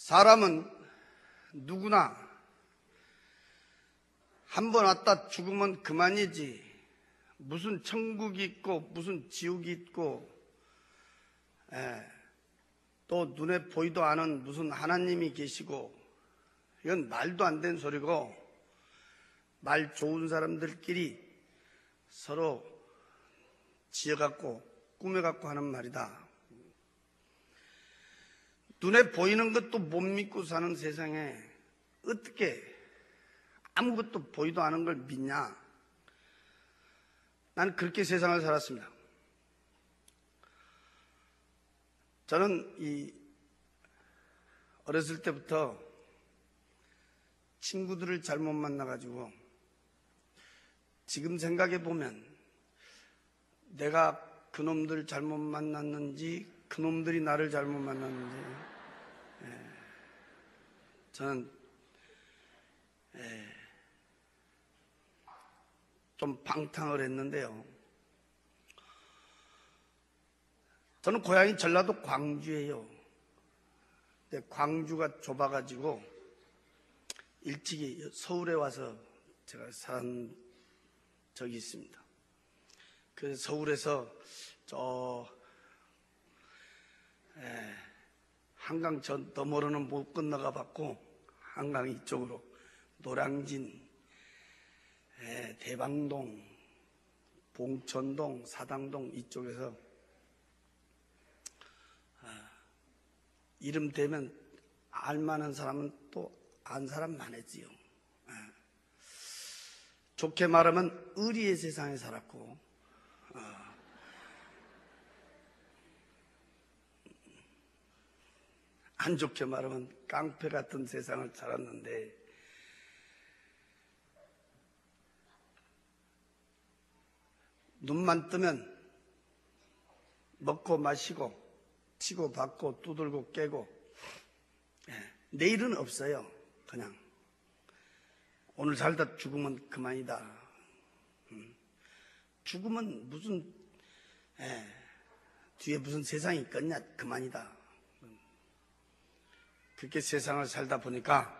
사람은 누구나 한 번 왔다 죽으면 그만이지, 무슨 천국이 있고 무슨 지옥이 있고 또 눈에 보이도 않은 무슨 하나님이 계시고, 이건 말도 안 되는 소리고, 말 좋은 사람들끼리 서로 지어갖고 꾸며갖고 하는 말이다. 눈에 보이는 것도 못 믿고 사는 세상에 어떻게 아무것도 보이도 않은 걸 믿냐? 난 그렇게 세상을 살았습니다. 저는 어렸을 때부터 친구들을 잘못 만나가지고, 지금 생각해보면 내가 그놈들 잘못 만났는지 그놈들이 나를 잘못 만났는지, 저는 좀 방탕을 했는데요. 저는 고향이 전라도 광주예요. 근데 광주가 좁아가지고 일찍이 서울에 와서 제가 산 적이 있습니다. 그래서 서울에서 한강 저 너머로는 못 건너가 봤고, 한강 이쪽으로 노량진, 대방동, 봉천동, 사당동 이쪽에서 이름 되면 알만한 사람은 또 안 사람 많았지요. 좋게 말하면 의리의 세상에 살았고, 안 좋게 말하면 깡패 같은 세상을 살았는데, 눈만 뜨면 먹고 마시고 치고 받고 두들고 깨고, 내일은 없어요. 그냥 오늘 살다 죽으면 그만이다. 죽으면 무슨 뒤에 무슨 세상이 있겠냐, 그만이다. 그렇게 세상을 살다 보니까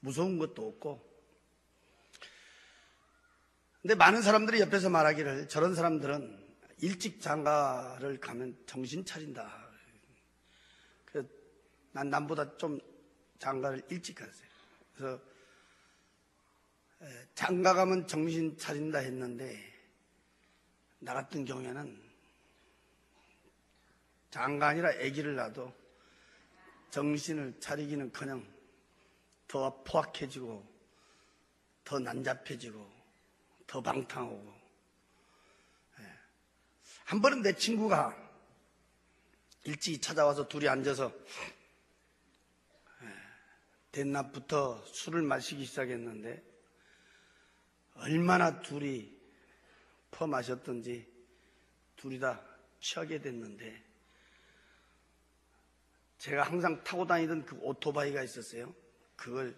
무서운 것도 없고, 근데 많은 사람들이 옆에서 말하기를, 저런 사람들은 일찍 장가를 가면 정신 차린다. 그래서 난 남보다 좀 장가를 일찍 갔어요. 그래서 장가 가면 정신 차린다 했는데, 나 같은 경우에는 장가 아니라 아기를 낳아도 정신을 차리기는커녕 더 포악해지고 더 난잡해지고 더 방탕하고. 한 번은 내 친구가 일찍 찾아와서 둘이 앉아서 대낮부터 술을 마시기 시작했는데, 얼마나 둘이 퍼마셨던지 둘이 다 취하게 됐는데, 제가 항상 타고 다니던 그 오토바이가 있었어요. 그걸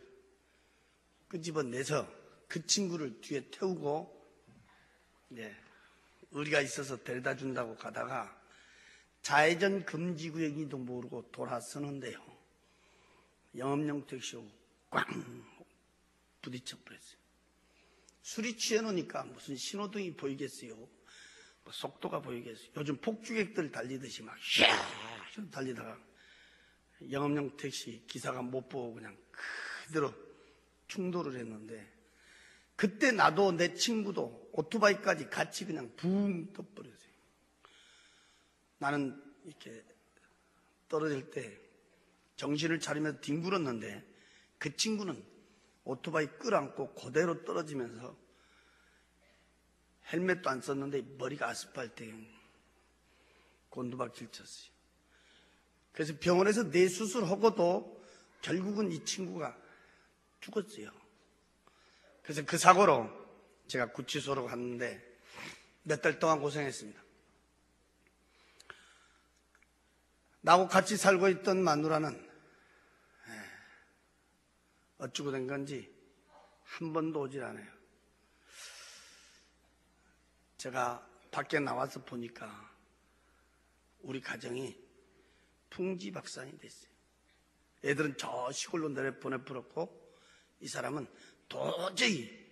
끄집어내서 그 친구를 뒤에 태우고, 의리가 있어서 데려다 준다고 가다가 좌회전 금지구역인지도 모르고 돌아서는데요, 영업용 택시 오고 꽝 부딪혀 버렸어요. 술이 취해놓으니까 무슨 신호등이 보이겠어요? 뭐 속도가 보이겠어요? 요즘 폭주객들 달리듯이 막 샤 달리다가 영업용 택시 기사가 못 보고 그냥 그대로 충돌을 했는데, 그때 나도 내 친구도 오토바이까지 같이 그냥 붕 떠버렸어요. 나는 이렇게 떨어질 때 정신을 차리면서 뒹굴었는데, 그 친구는 오토바이 끌어안고 그대로 떨어지면서 헬멧도 안 썼는데 머리가 아스팔트에 곤두박질 쳤어요. 그래서 병원에서 뇌수술하고도 결국은 이 친구가 죽었어요. 그래서 그 사고로 제가 구치소로 갔는데 몇 달 동안 고생했습니다. 나하고 같이 살고 있던 마누라는 어쩌고 된 건지 한 번도 오질 않아요. 제가 밖에 나와서 보니까 우리 가정이 풍지박산이 됐어요. 애들은 저 시골로 내려 보내버렸고 이 사람은 도저히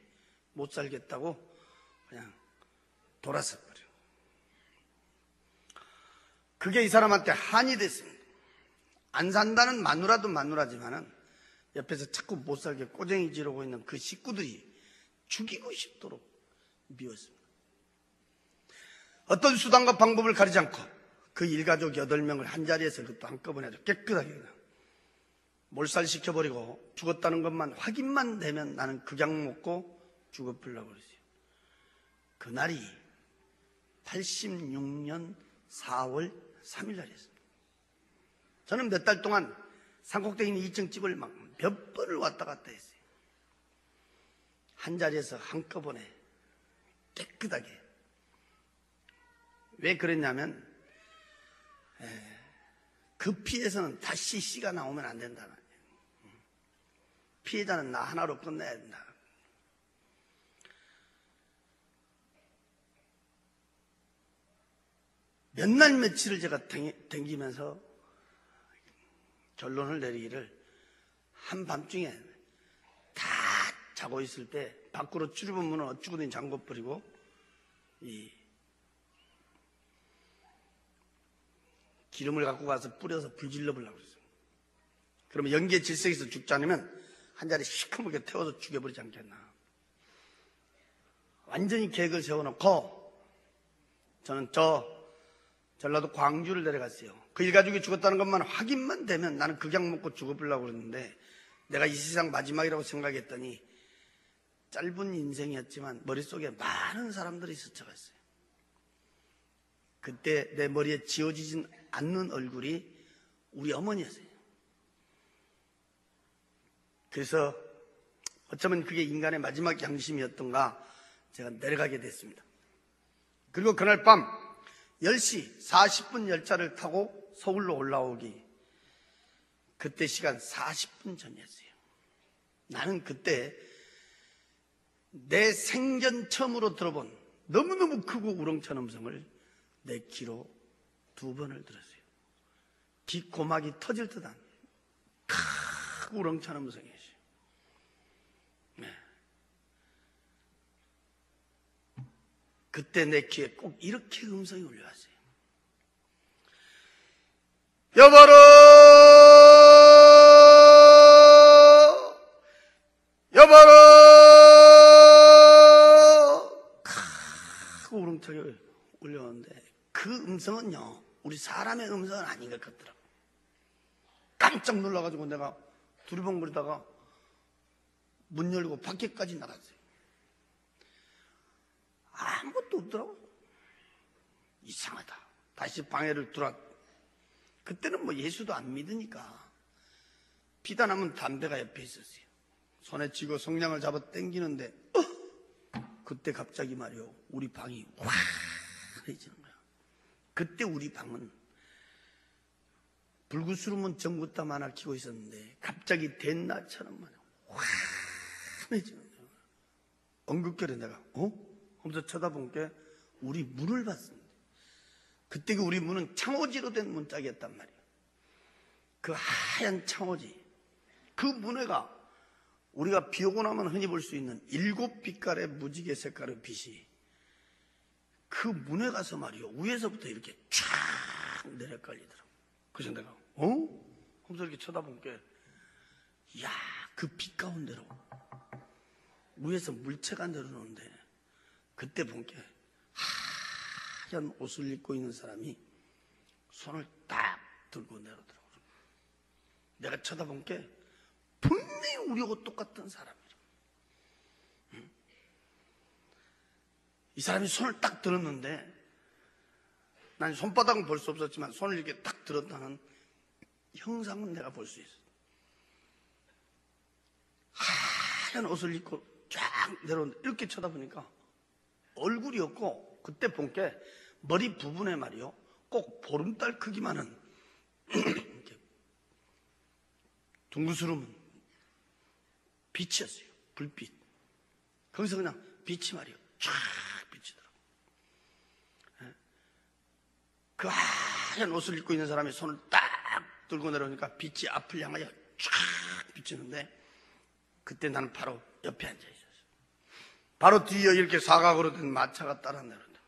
못 살겠다고 그냥 돌아서 버려. 그게 이 사람한테 한이 됐습니다. 안 산다는 마누라도 마누라지만은 옆에서 자꾸 못 살게 꼬쟁이 지르고 있는 그 식구들이 죽이고 싶도록 미웠습니다. 어떤 수단과 방법을 가리지 않고 그 일가족 8명을 한자리에서 그것도 한꺼번에 아주 깨끗하게 그냥 몰살시켜버리고 죽었다는 것만 확인만 되면 나는 극약 먹고 죽어버리려고 그랬어요. 그날이 86년 4월 3일 날이었습니다. 저는 몇 달 동안 산꼭대기 있는 2층 집을 막 몇 번을 왔다 갔다 했어요. 한자리에서 한꺼번에 깨끗하게. 왜 그랬냐면 그 피해서는 다시 씨가 나오면 안 된다 말이에요. 피해자는 나 하나로 끝내야 된다. 몇 날 며칠을 제가 댕기면서 결론을 내리기를 한밤중에 다 자고 있을 때 밖으로 출입문 문을 어쩌고든 잠궈버리고 이 기름을 갖고 가서 뿌려서 불질러 보려고 그랬어요. 그러면 연기에 질색에서 죽지 않으면 한 자리 시커멓게 태워서 죽여버리지 않겠나. 완전히 계획을 세워놓고 저는 전라도 광주를 내려갔어요. 그 일가족이 죽었다는 것만 확인만 되면 나는 극약 먹고 죽어보려고 그랬는데 내가 이 세상 마지막이라고 생각했더니 짧은 인생이었지만 머릿속에 많은 사람들이 스쳐갔어요. 그때 내 머리에 지워지진 않는 얼굴이 우리 어머니였어요. 그래서 어쩌면 그게 인간의 마지막 양심이었던가 제가 내려가게 됐습니다. 그리고 그날 밤 10시 40분 열차를 타고 서울로 올라오기 그때 시간 40분 전이었어요. 나는 그때 내 생전 처음으로 들어본 너무너무 크고 우렁찬 음성을 내 귀로 2번을 들었어요. 뒷고막이 터질 듯한 크고 우렁찬 음성이었어요. 네. 그때 내 귀에 꼭 이렇게 음성이 울려왔어요. 여보로 여보로 크고 우렁차게 울려오는데 그 음성은요 우리 사람의 음성은 아닌 것 같더라고. 깜짝 놀라가지고 내가 두리번거리다가 문 열고 밖에까지 나갔어요. 아무것도 없더라고. 이상하다. 다시 방해를 들어왔. 그때는 뭐 예수도 안 믿으니까 피다나면 담배가 옆에 있었어요. 손에 쥐고 성냥을 잡아 당기는데 그때 갑자기 말이요 우리 방이 환해지는 거야. 그때 우리 방은 불구스름은 전구땀 하나 키고 있었는데 갑자기 된나처럼 환해지는 거야. 엉극결에 내가 하면서 쳐다본 게 우리 문을 봤습니다. 그때 그 우리 문은 창호지로 된 문짝이었단 말이에요. 그 하얀 창호지 그 문에가 우리가 비 오고 나면 흔히 볼 수 있는 7빛깔의 무지개 색깔의 빛이 그 문에 가서 말이요 위에서부터 이렇게 쫙 내려깔리더라고. 그래서 내가 하면서 이렇게 쳐다본 게 이야 그 빛 가운데로 위에서 물체가 내려오는데 그때 본 게 하얀 옷을 입고 있는 사람이 손을 딱 들고 내려오더라고요. 내가 쳐다본 게 분명히 우리하고 똑같은 사람이죠. 이 사람이 손을 딱 들었는데 난 손바닥은 볼 수 없었지만 손을 이렇게 딱 들었다는 형상은 내가 볼 수 있어요. 하얀 옷을 입고 쫙 내려오는데 이렇게 쳐다보니까 얼굴이 없고 그때 본 게 머리 부분에 말이요 꼭 보름달 크기만한 이렇게 둥그스름은 빛이었어요. 불빛. 거기서 그냥 빛이 말이요 쫙 비치더라고요. 그 하얀 옷을 입고 있는 사람이 손을 딱 들고 내려오니까 빛이 앞을 향하여 쫙 비치는데 그때 나는 바로 옆에 앉아 있었어요. 바로 뒤에 이렇게 사각으로 된 마차가 따라 내려온다.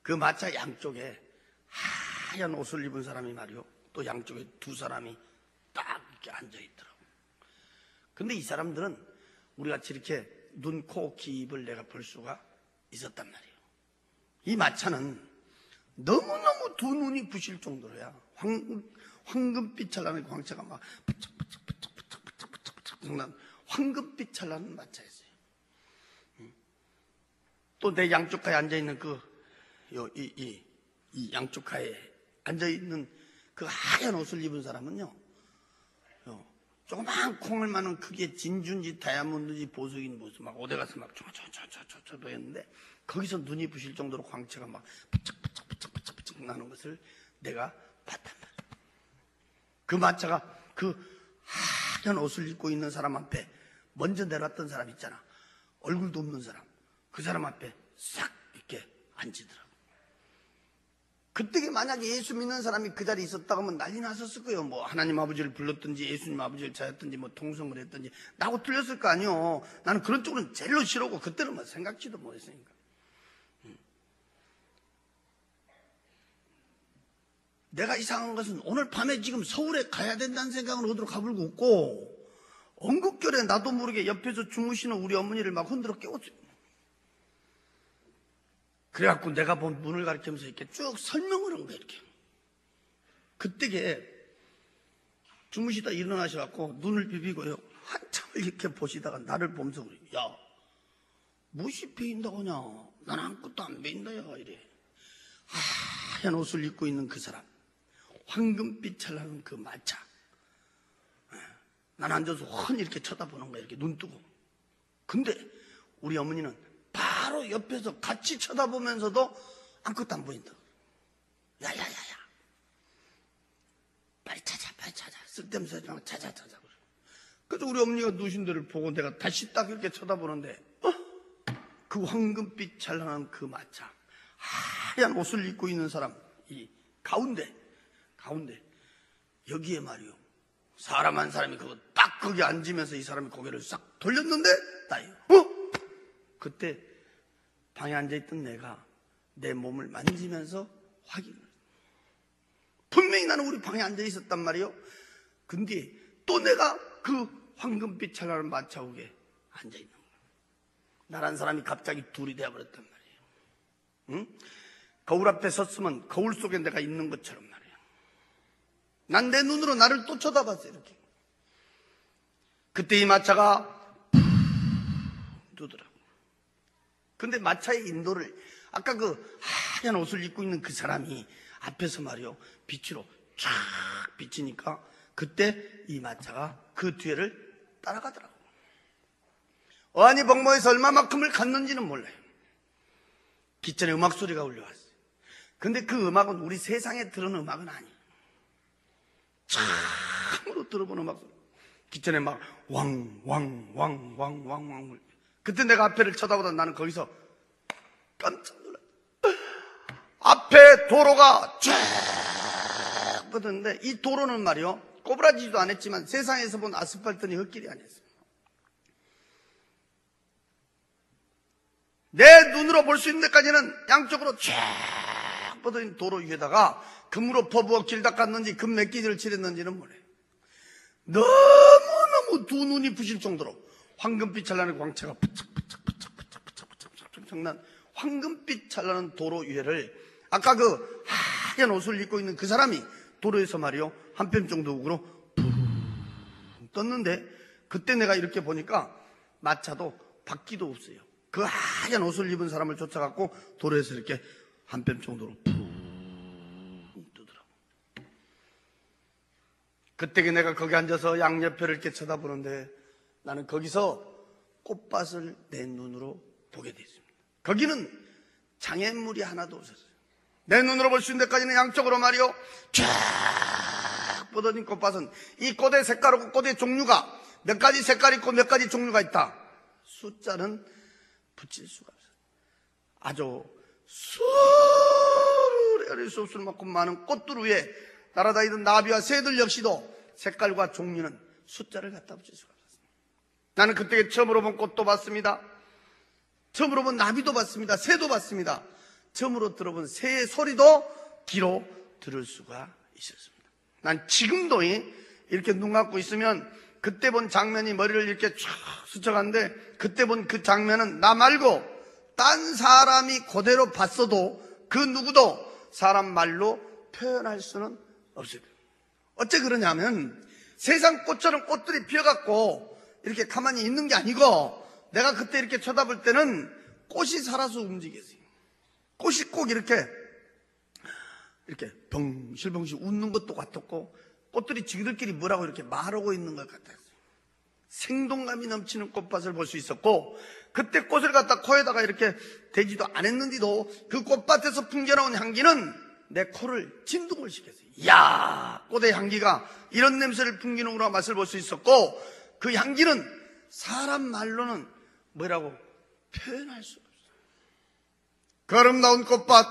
그 마차 양쪽에 하얀 옷을 입은 사람이 말이요, 또 양쪽에 두 사람이 딱 이렇게 앉아 있더라고. 근데 이 사람들은 우리같이 이렇게 눈, 코, 귀, 입을 내가 볼 수가 있었단 말이에요. 이 마차는 너무너무 두 눈이 부실 정도로야 황금빛 찰나는 광채가 막 부쩍부쩍 황금빛 찰나는 마차였어요. 또 내 양쪽 가에 앉아있는 이 양쪽 가에 앉아있는 그 하얀 옷을 입은 사람은요, 조그마한 콩을 마는 크기의 진주인지 다이아몬드인지 보석인 모습 막 어디 가서 막 저 보였는데 거기서 눈이 부실 정도로 광채가 막 부쩍부쩍 나는 것을 내가 봤단 말이야. 그 마차가 그 하얀 옷을 입고 있는 사람 앞에 먼저 내려왔던 사람 있잖아. 얼굴도 없는 사람. 그 사람 앞에 싹 이렇게 앉으더라고. 그때 만약에 예수 믿는 사람이 그 자리에 있었다고 하면 난리 났었을 거예요. 뭐 하나님 아버지를 불렀든지 예수님 아버지를 찾았든지 뭐 통성을 했든지 나하고 틀렸을 거 아니요. 나는 그런 쪽은 제일로 싫어하고 그때는 뭐 생각지도 못했으니까. 내가 이상한 것은 오늘 밤에 지금 서울에 가야 된다는 생각은 어디로 가불고 없고 엉극결에 나도 모르게 옆에서 주무시는 우리 어머니를 막 흔들어 깨웠어요. 그래갖고 내가 본 문을 가리키면서 이렇게 쭉 설명을 한 거야, 이렇게. 그때게 주무시다 일어나셔갖고 눈을 비비고요. 한참을 이렇게 보시다가 나를 보면서 그래요. 야, 무엇이 베인다고 하냐? 난 아무것도 안 베인다, 야, 이래. 하얀 옷을 입고 있는 그 사람. 황금빛 찰나는 그 마차. 난 앉아서 훤히 이렇게 쳐다보는 거야, 이렇게 눈 뜨고. 근데 우리 어머니는 바로 옆에서 같이 쳐다보면서도 아무것도 안 보인다. 야야야야, 빨리 찾아, 빨리 찾아. 쓸데없는 소리 말고 찾아. 그래서 우리 어머니가 누신 데를 보고 내가 다시 딱 이렇게 쳐다보는데 그 황금빛 찰나는 그 마차, 하얀 옷을 입고 있는 사람, 이 가운데 여기에 말이요, 사람 한 사람이 딱 거기 앉으면서 이 사람이 고개를 싹 돌렸는데 나요. 그때 방에 앉아있던 내가 내 몸을 만지면서 확인을. 분명히 나는 우리 방에 앉아있었단 말이요. 근데 또 내가 그 황금빛 찰나는 마차옥에 앉아있는 거야. 나란 사람이 갑자기 둘이 되어버렸단 말이에요. 응? 거울 앞에 섰으면 거울 속에 내가 있는 것처럼 말이에요. 난 내 눈으로 나를 또 쳐다봤어요, 이렇게. 그때 이 마차가 두더라고. 근데 마차의 인도를 아까 그 하얀 옷을 입고 있는 그 사람이 앞에서 말이요, 빛으로 쫙 비치니까 그때 이 마차가 그 뒤를 따라가더라고. 어안이 벙벙해서 얼마만큼을 갔는지는 몰라요. 기천에 음악 소리가 울려왔어요. 근데 그 음악은 우리 세상에 들은 음악은 아니에요. 참으로 들어본 음악 소리. 기천에 막 왕. 그때 내가 앞에를 쳐다보다 나는 거기서 깜짝 놀랐어요. 앞에 도로가 쫙 뻗었는데 이 도로는 말이요, 꼬부라지지도 않았지만 세상에서 본 아스팔트니 흙길이 아니었어요. 내 눈으로 볼 수 있는 데까지는 양쪽으로 쫙 뻗어진 도로 위에다가 금으로 퍼부어 길 닦았는지 금 몇 기를 칠했는지는 몰라요. 너무너무 두 눈이 부실 정도로 황금빛 찰나는 광채가 부쩍부쩍 난 황금빛 찰나는 도로 위에를 아까 그 하얀 옷을 입고 있는 그 사람이 도로에서 말이요, 한 뼘 정도 우으로 떴는데 그때 내가 이렇게 보니까 마차도 바퀴도 없어요. 그 하얀 옷을 입은 사람을 쫓아갖고 도로에서 이렇게 한 뼘 정도로 뜨더라고. 그때 내가 거기 앉아서 양옆에를 이렇게 쳐다보는데 나는 거기서 꽃밭을 내 눈으로 보게 됐습니다. 거기는 장애물이 하나도 없었어요. 내 눈으로 볼 수 있는 데까지는 양쪽으로 말이요, 쫙 뻗어진 꽃밭은 이 꽃의 색깔하고 꽃의 종류가 몇 가지 색깔이 있고 몇 가지 종류가 있다. 숫자는 붙일 수가 없어요. 아주 수를 수 없을 만큼 많은 꽃들 위에 날아다니던 나비와 새들 역시도 색깔과 종류는 숫자를 갖다 붙일 수가 없었습니다. 나는 그때 처음으로 본 꽃도 봤습니다. 처음으로 본 나비도 봤습니다. 새도 봤습니다. 처음으로 들어본 새의 소리도 귀로 들을 수가 있었습니다. 난 지금도 이렇게 눈 감고 있으면 그때 본 장면이 머리를 이렇게 쫙 스쳐가는데, 그때 본 그 장면은 나 말고 딴 사람이 그대로 봤어도 그 누구도 사람 말로 표현할 수는 없어요. 어째 그러냐면 세상 꽃처럼 꽃들이 피어갖고 이렇게 가만히 있는 게 아니고, 내가 그때 이렇게 쳐다볼 때는 꽃이 살아서 움직였어요. 꽃이 꼭 이렇게 벙실벙실 웃는 것도 같았고, 꽃들이 지들끼리 뭐라고 이렇게 말하고 있는 것 같았어요. 생동감이 넘치는 꽃밭을 볼 수 있었고, 그때 꽃을 갖다 코에다가 이렇게 대지도 안 했는데도 그 꽃밭에서 풍겨나온 향기는 내 코를 진동을 시켰어요. 이야, 꽃의 향기가 이런 냄새를 풍기는구나 맛을 볼 수 있었고, 그 향기는 사람 말로는 뭐라고 표현할 수가 없어요. 그 아름다운 꽃밭,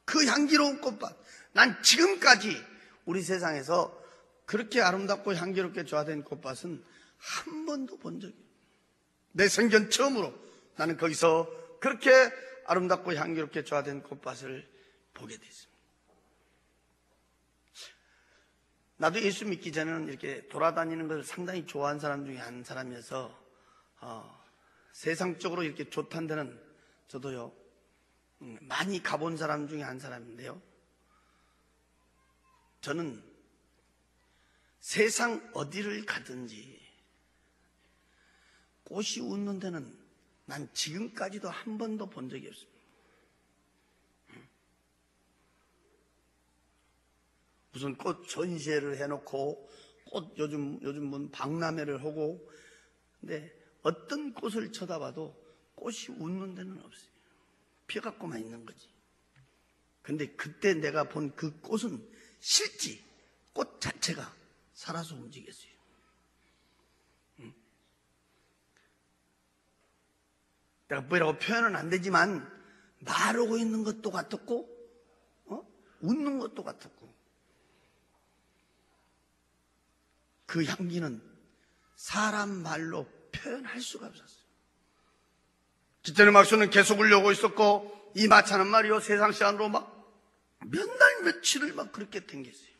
그 향기로운 꽃밭, 난 지금까지 우리 세상에서 그렇게 아름답고 향기롭게 조화된 꽃밭은 한 번도 본 적이 없어요. 내 생전 처음으로 나는 거기서 그렇게 아름답고 향기롭게 조화된 꽃밭을 보게 됐습니다. 나도 예수 믿기 전에는 이렇게 돌아다니는 것을 상당히 좋아하는 사람 중에 한 사람이어서 세상적으로 이렇게 좋다는 데는 저도요 많이 가본 사람 중에 한 사람인데요, 저는 세상 어디를 가든지 꽃이 웃는 데는 난 지금까지도 한 번도 본 적이 없습니다. 무슨 꽃 전시회를 해놓고 꽃 요즘 뭐 박람회를 하고, 근데 어떤 꽃을 쳐다봐도 꽃이 웃는 데는 없어요. 피어갖고만 있는 거지. 근데 그때 내가 본 그 꽃은 실제 꽃 자체가 살아서 움직였어요. 내가 뭐라고 표현은 안 되지만 말하고 있는 것도 같았고 웃는 것도 같았고, 그 향기는 사람 말로 표현할 수가 없었어요. 기천의 막수는 계속 울려오고 있었고, 이 마차는 말이요 세상 시간으로 막 몇 날 며칠을 막 그렇게 댕겼어요.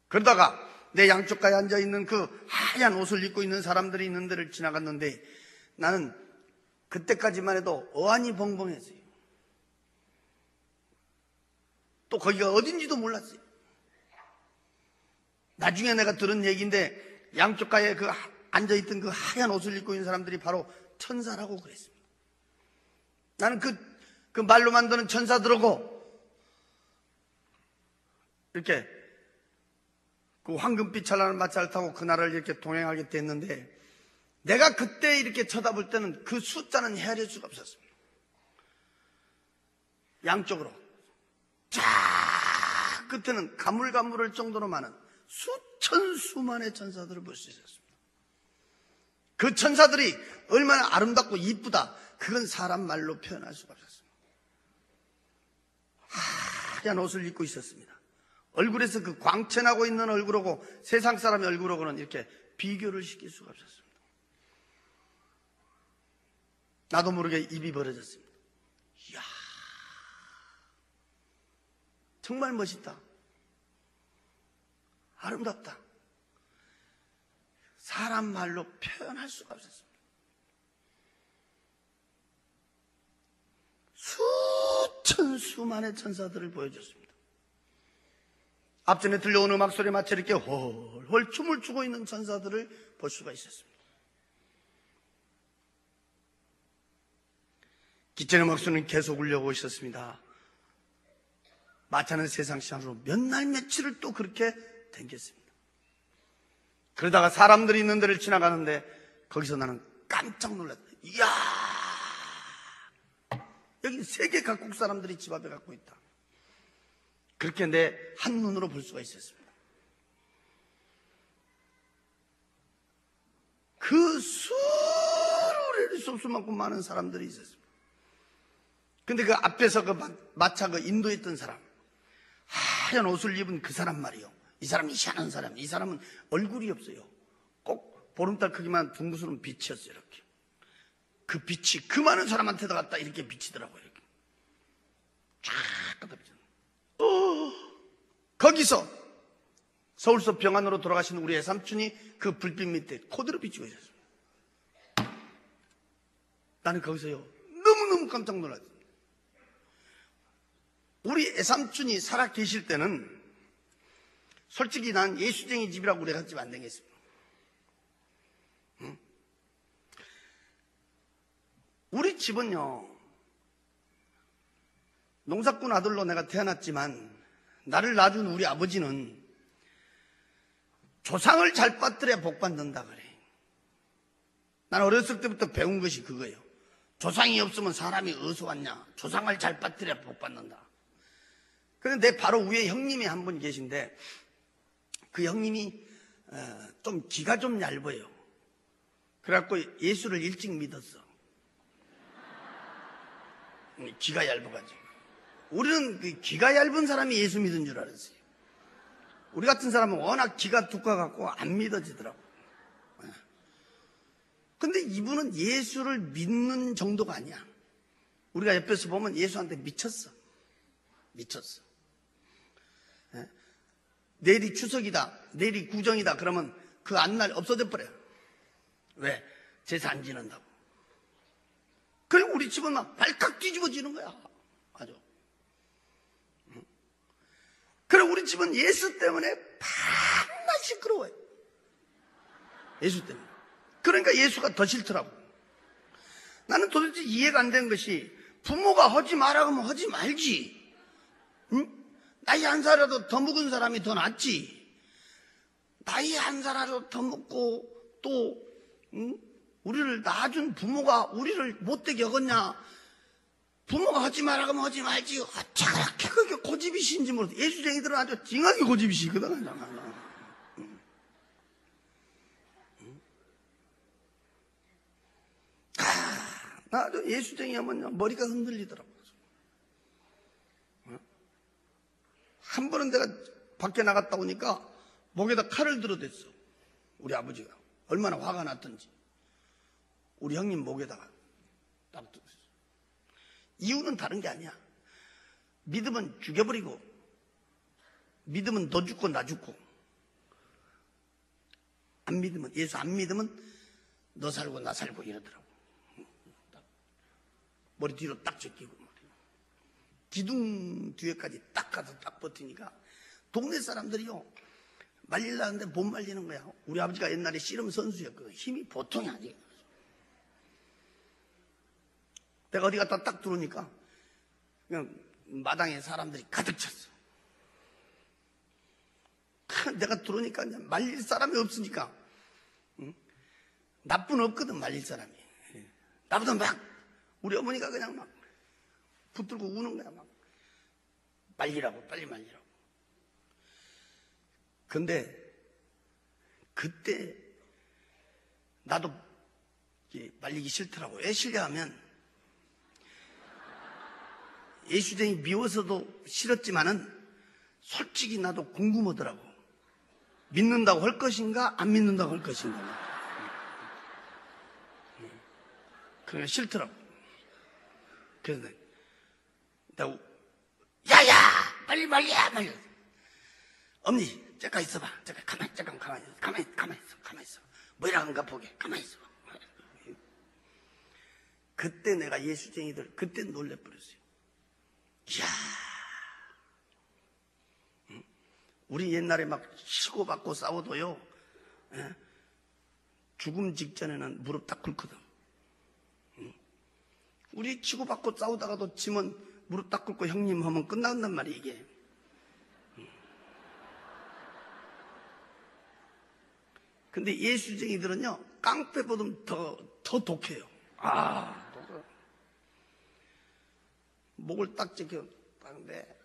그러다가 내 양쪽가에 앉아있는 그 하얀 옷을 입고 있는 사람들이 있는 데를 지나갔는데, 나는 그때까지만 해도 어안이 벙벙했어요. 또 거기가 어딘지도 몰랐어요. 나중에 내가 들은 얘기인데, 양쪽가에 그 앉아있던 그 하얀 옷을 입고 있는 사람들이 바로 천사라고 그랬습니다. 나는 그 말로만 듣는 천사들하고 이렇게 그 황금빛 찬란한 마차를 타고 그날을 이렇게 동행하게 됐는데, 내가 그때 이렇게 쳐다볼 때는 그 숫자는 헤아릴 수가 없었습니다. 양쪽으로 쫙 끝에는 가물가물할 정도로 많은 수천 수만의 천사들을 볼 수 있었습니다. 그 천사들이 얼마나 아름답고 이쁘다, 그건 사람 말로 표현할 수가 없었습니다. 하얀 옷을 입고 있었습니다. 얼굴에서 그 광채나고 있는 얼굴하고 세상 사람의 얼굴하고는 이렇게 비교를 시킬 수가 없었습니다. 나도 모르게 입이 벌어졌습니다. 이야, 정말 멋있다, 아름답다. 사람 말로 표현할 수가 없었습니다. 수천 수만의 천사들을 보여줬습니다. 앞전에 들려오는 음악 소리에 맞춰 이렇게 헐헐 춤을 추고 있는 천사들을 볼 수가 있었습니다. 기천의 음악소리는 계속 울려오고 있었습니다. 마차는 세상 시간으로 몇 날 며칠을 또 그렇게 댕겼습니다. 그러다가 사람들이 있는 데를 지나가는데, 거기서 나는 깜짝 놀랐다. 이야, 여기 세계 각국 사람들이 집 앞에 갖고 있다. 그렇게 내 한눈으로 볼 수가 있었습니다. 그 수를 수 없을 만큼 많은 사람들이 있었습니다. 근데 그 앞에서 그 마차 그 인도했던 사람, 하얀 옷을 입은 그 사람 말이요, 이 사람이 희한한 사람. 이 사람은 얼굴이 없어요. 꼭 보름달 크기만 둥그스러운 빛이었어요. 이렇게. 그 빛이 그 많은 사람한테도 갔다 이렇게 비치더라고요. 이렇게. 쫙 갖다 비쳐. 거기서 서울서 병안으로 돌아가신 우리 외삼촌이 그 불빛 밑에 코드로 비추고 있었어요. 나는 거기서요 너무너무 깜짝 놀랐어요. 우리 애삼촌이 살아 계실 때는 솔직히 난 예수쟁이 집이라고 우리 같이 안 되겠습니다. 응? 우리 집은요 농사꾼 아들로 내가 태어났지만 나를 낳아준 우리 아버지는 조상을 잘 빠뜨려야 복 받는다 그래. 난 어렸을 때부터 배운 것이 그거예요. 조상이 없으면 사람이 어디서 왔냐. 조상을 잘 빠뜨려야 복 받는다. 그런데 내 바로 위에 형님이 한 분 계신데 그 형님이 좀 기가 좀 얇아요. 그래갖고 예수를 일찍 믿었어. 기가 얇아가지고. 우리는 그 기가 얇은 사람이 예수 믿은 줄 알았어요. 우리 같은 사람은 워낙 기가 두꺼워갖고 안 믿어지더라고. 근데 이분은 예수를 믿는 정도가 아니야. 우리가 옆에서 보면 예수한테 미쳤어. 미쳤어. 내일이 추석이다, 내일이 구정이다 그러면 그 안날 없어져 버려요. 왜? 제사 안 지낸다고. 그래 우리 집은 막 발칵 뒤집어지는 거야. 아주. 그래 우리 집은 예수 때문에 밤낮 시끄러워요. 예수 때문에. 그러니까 예수가 더 싫더라고. 나는 도대체 이해가 안 되는 것이 부모가 하지 마라 그러면 하지 말지. 응? 나이 한 살이라도 더 먹은 사람이 더 낫지. 나이 한 살이라도 더 먹고 또 응? 우리를 낳아준 부모가 우리를 못되게 여겼냐. 부모가 하지 마라 그러면 하지 말지. 어째 그렇게 그게 고집이신지 모르겠어. 예수쟁이들은 아주 징하게 고집이시거든. 나도 예수쟁이 하면 머리가 흔들리더라고. 한 번은 내가 밖에 나갔다 오니까 목에다 칼을 들어댔어. 우리 아버지가. 얼마나 화가 났던지. 우리 형님 목에다가 딱 들었어. 이유는 다른 게 아니야. 믿으면 죽여버리고, 믿으면 너 죽고 나 죽고, 안 믿으면, 예수 안 믿으면 너 살고 나 살고 이러더라고. 머리 뒤로 딱 제끼고. 기둥 뒤에까지 딱 가서 딱 버티니까 동네 사람들이요 말리려는데 못 말리는 거야. 우리 아버지가 옛날에 씨름 선수였거든. 힘이 보통이 아니에요. 내가 어디 갔다 딱 들어오니까 그냥 마당에 사람들이 가득 찼어. 내가 들어오니까 그냥 말릴 사람이 없으니까 나쁜 없거든 말릴 사람이. 나보다 막 우리 어머니가 그냥 막 붙들고 우는 거야. 막 말리라고 빨리 말리라고. 근데 그때 나도 말리기 싫더라고. 왜 싫냐하면 예수쟁이 미워서도 싫었지만은 솔직히 나도 궁금하더라고. 믿는다고 할 것인가 안 믿는다고 할 것인가. 그게 싫더라고. 그래서 내가 야야 빨리 말려. 엄니 잠깐 있어봐. 잠깐 가만히 있어. 뭐이라는가 보게. 가만히 있어. 그때 내가 예수쟁이들 그때 놀래버렸어요. 이야, 우리 옛날에 막 치고받고 싸워도요, 죽음 직전에는 무릎 딱 꿇거든. 우리 치고받고 싸우다가도 지면 무릎 딱 꿇고 형님 하면 끝난단 말이야, 이게. 근데 예수쟁이들은요, 깡패보다 더 독해요. 독해. 목을 딱 지켜, 딱인데,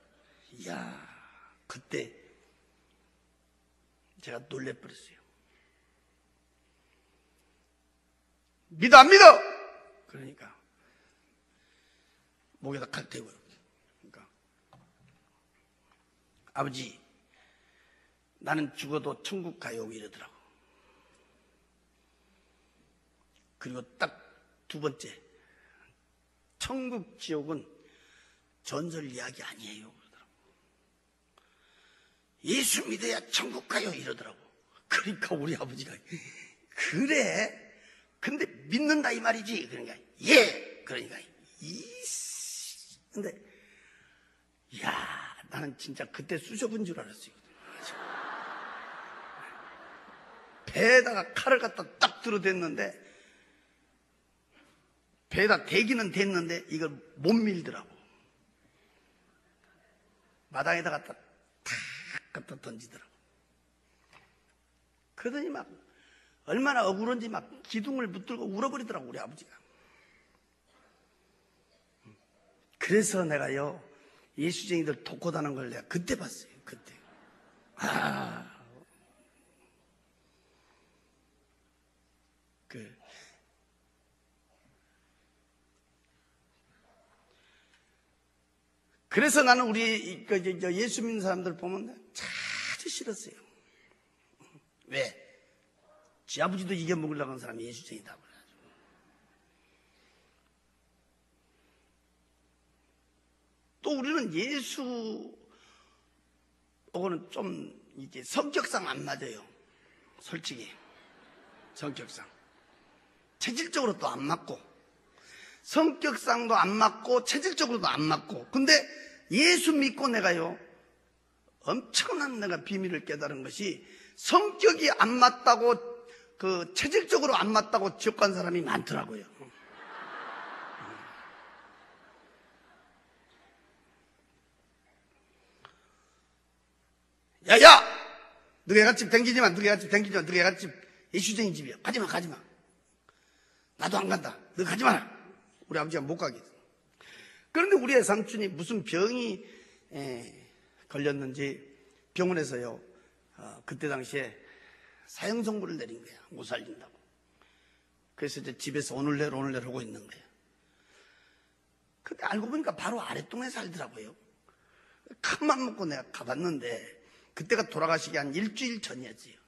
이야, 그때 제가 놀래버렸어요. 믿어, 안 믿어! 그러니까, 목에다 칼 대고요. 그러니까, 아버지, 나는 죽어도 천국 가요 이러더라고. 그리고 딱 두 번째, 천국 지옥은 전설 이야기 아니에요 그러더라고. 예수 믿어야 천국 가요 이러더라고. 그러니까 우리 아버지가 그래? 근데 믿는다 이 말이지? 그러니까 예! 그러니까 근데 야, 나는 진짜 그때 쑤셔본 줄 알았어요. 배에다가 칼을 갖다 딱 들어댔는데 배에다 대기는 됐는데 이걸 못 밀더라고. 마당에다가 탁 갖다 던지더라고. 그러더니 막 얼마나 억울한지 막 기둥을 붙들고 울어버리더라고 우리 아버지가. 그래서 내가요 예수쟁이들 독고다는 걸 내가 그때 봤어요. 그때. 그래서 나는 우리 예수 믿는 사람들 보면 아주 싫었어요. 왜? 지 아버지도 이겨먹으려고 하는 사람이 예수쟁이다. 또 우리는 예수하고는 좀 이게 성격상 안 맞아요. 솔직히. 성격상. 체질적으로 또 안 맞고. 성격상도 안 맞고, 체질적으로도 안 맞고. 근데 예수 믿고 내가요, 엄청난 내가 비밀을 깨달은 것이 성격이 안 맞다고, 체질적으로 안 맞다고 지옥 간 사람이 많더라고요. 야! 너희 애갓집 댕기지 마, 너희 애갓집 댕기지 마, 너희 애갓집 예수쟁이 집이야. 가지 마, 가지 마. 나도 안 간다. 너 가지 마라. 우리 아버지가 못 가게. 그런데 우리 애삼촌이 무슨 병이 걸렸는지 병원에서요, 그때 당시에 사형선고를 내린 거야. 못 살린다고. 그래서 이제 집에서 오늘 내일 하고 있는 거야. 근데 알고 보니까 바로 아랫동에 살더라고요. 큰맘 먹고 내가 가봤는데, 그때가 돌아가시기 한 일주일 전이었지요.